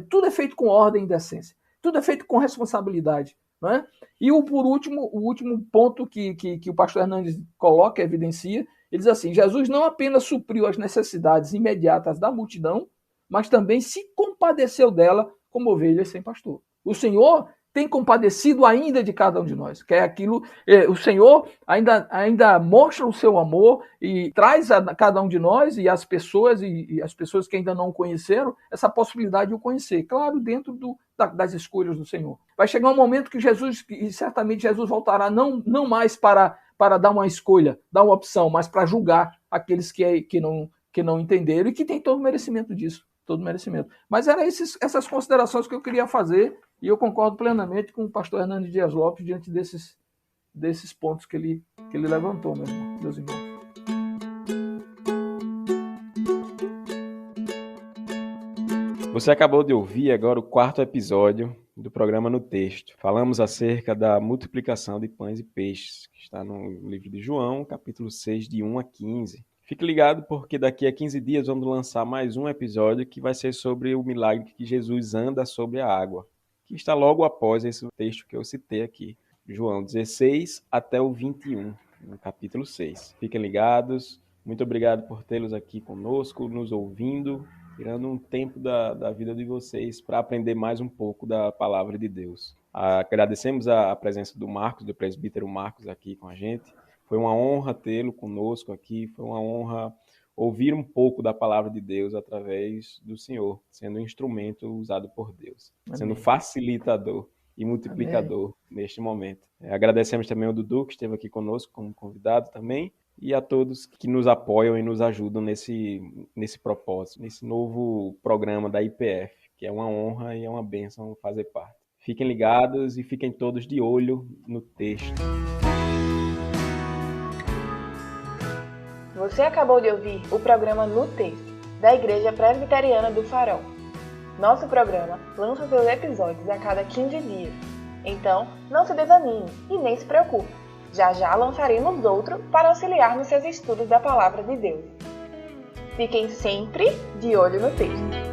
Tudo é feito com ordem e decência. Tudo é feito com responsabilidade. Não é? E por último, o último ponto que o pastor Hernandes coloca, evidencia, ele diz assim, Jesus não apenas supriu as necessidades imediatas da multidão, mas também se compadeceu dela como ovelhas sem pastor. O Senhor tem compadecido ainda de cada um de nós. Que é aquilo, o Senhor ainda mostra o seu amor e traz a cada um de nós e as pessoas que ainda não o conheceram, essa possibilidade de o conhecer. Claro, dentro das escolhas do Senhor. Vai chegar um momento que certamente Jesus voltará não mais para dar uma escolha, dar uma opção, mas para julgar aqueles que não entenderam e que tem todo o merecimento disso. Todo merecimento. Mas eram essas considerações que eu queria fazer e eu concordo plenamente com o pastor Hernandes Dias Lopes diante desses pontos que ele levantou, meus irmãos. Você acabou de ouvir agora o quarto episódio do programa No Texto. Falamos acerca da multiplicação de pães e peixes, que está no livro de João, capítulo 6, de 1 a 15. Fique ligado porque daqui a 15 dias vamos lançar mais um episódio que vai ser sobre o milagre que Jesus anda sobre a água, que está logo após esse texto que eu citei aqui, João 16 até o 21, no capítulo 6. Fiquem ligados, muito obrigado por tê-los aqui conosco, nos ouvindo, tirando um tempo da vida de vocês para aprender mais um pouco da palavra de Deus. Agradecemos a presença do Marcos, do presbítero Marcos aqui com a gente. Foi uma honra tê-lo conosco aqui, foi uma honra ouvir um pouco da palavra de Deus através do Senhor, sendo um instrumento usado por Deus, Amém. Sendo facilitador e multiplicador Amém. Neste momento. Agradecemos também ao Dudu, que esteve aqui conosco como convidado também, e a todos que nos apoiam e nos ajudam nesse propósito, nesse novo programa da IPF, que é uma honra e é uma bênção fazer parte. Fiquem ligados e fiquem todos de olho no texto. Você acabou de ouvir o programa No Texto, da Igreja Presbiteriana do Farol. Nosso programa lança seus episódios a cada 15 dias. Então, não se desanime e nem se preocupe. Já lançaremos outro para auxiliar nos seus estudos da Palavra de Deus. Fiquem sempre de olho no texto.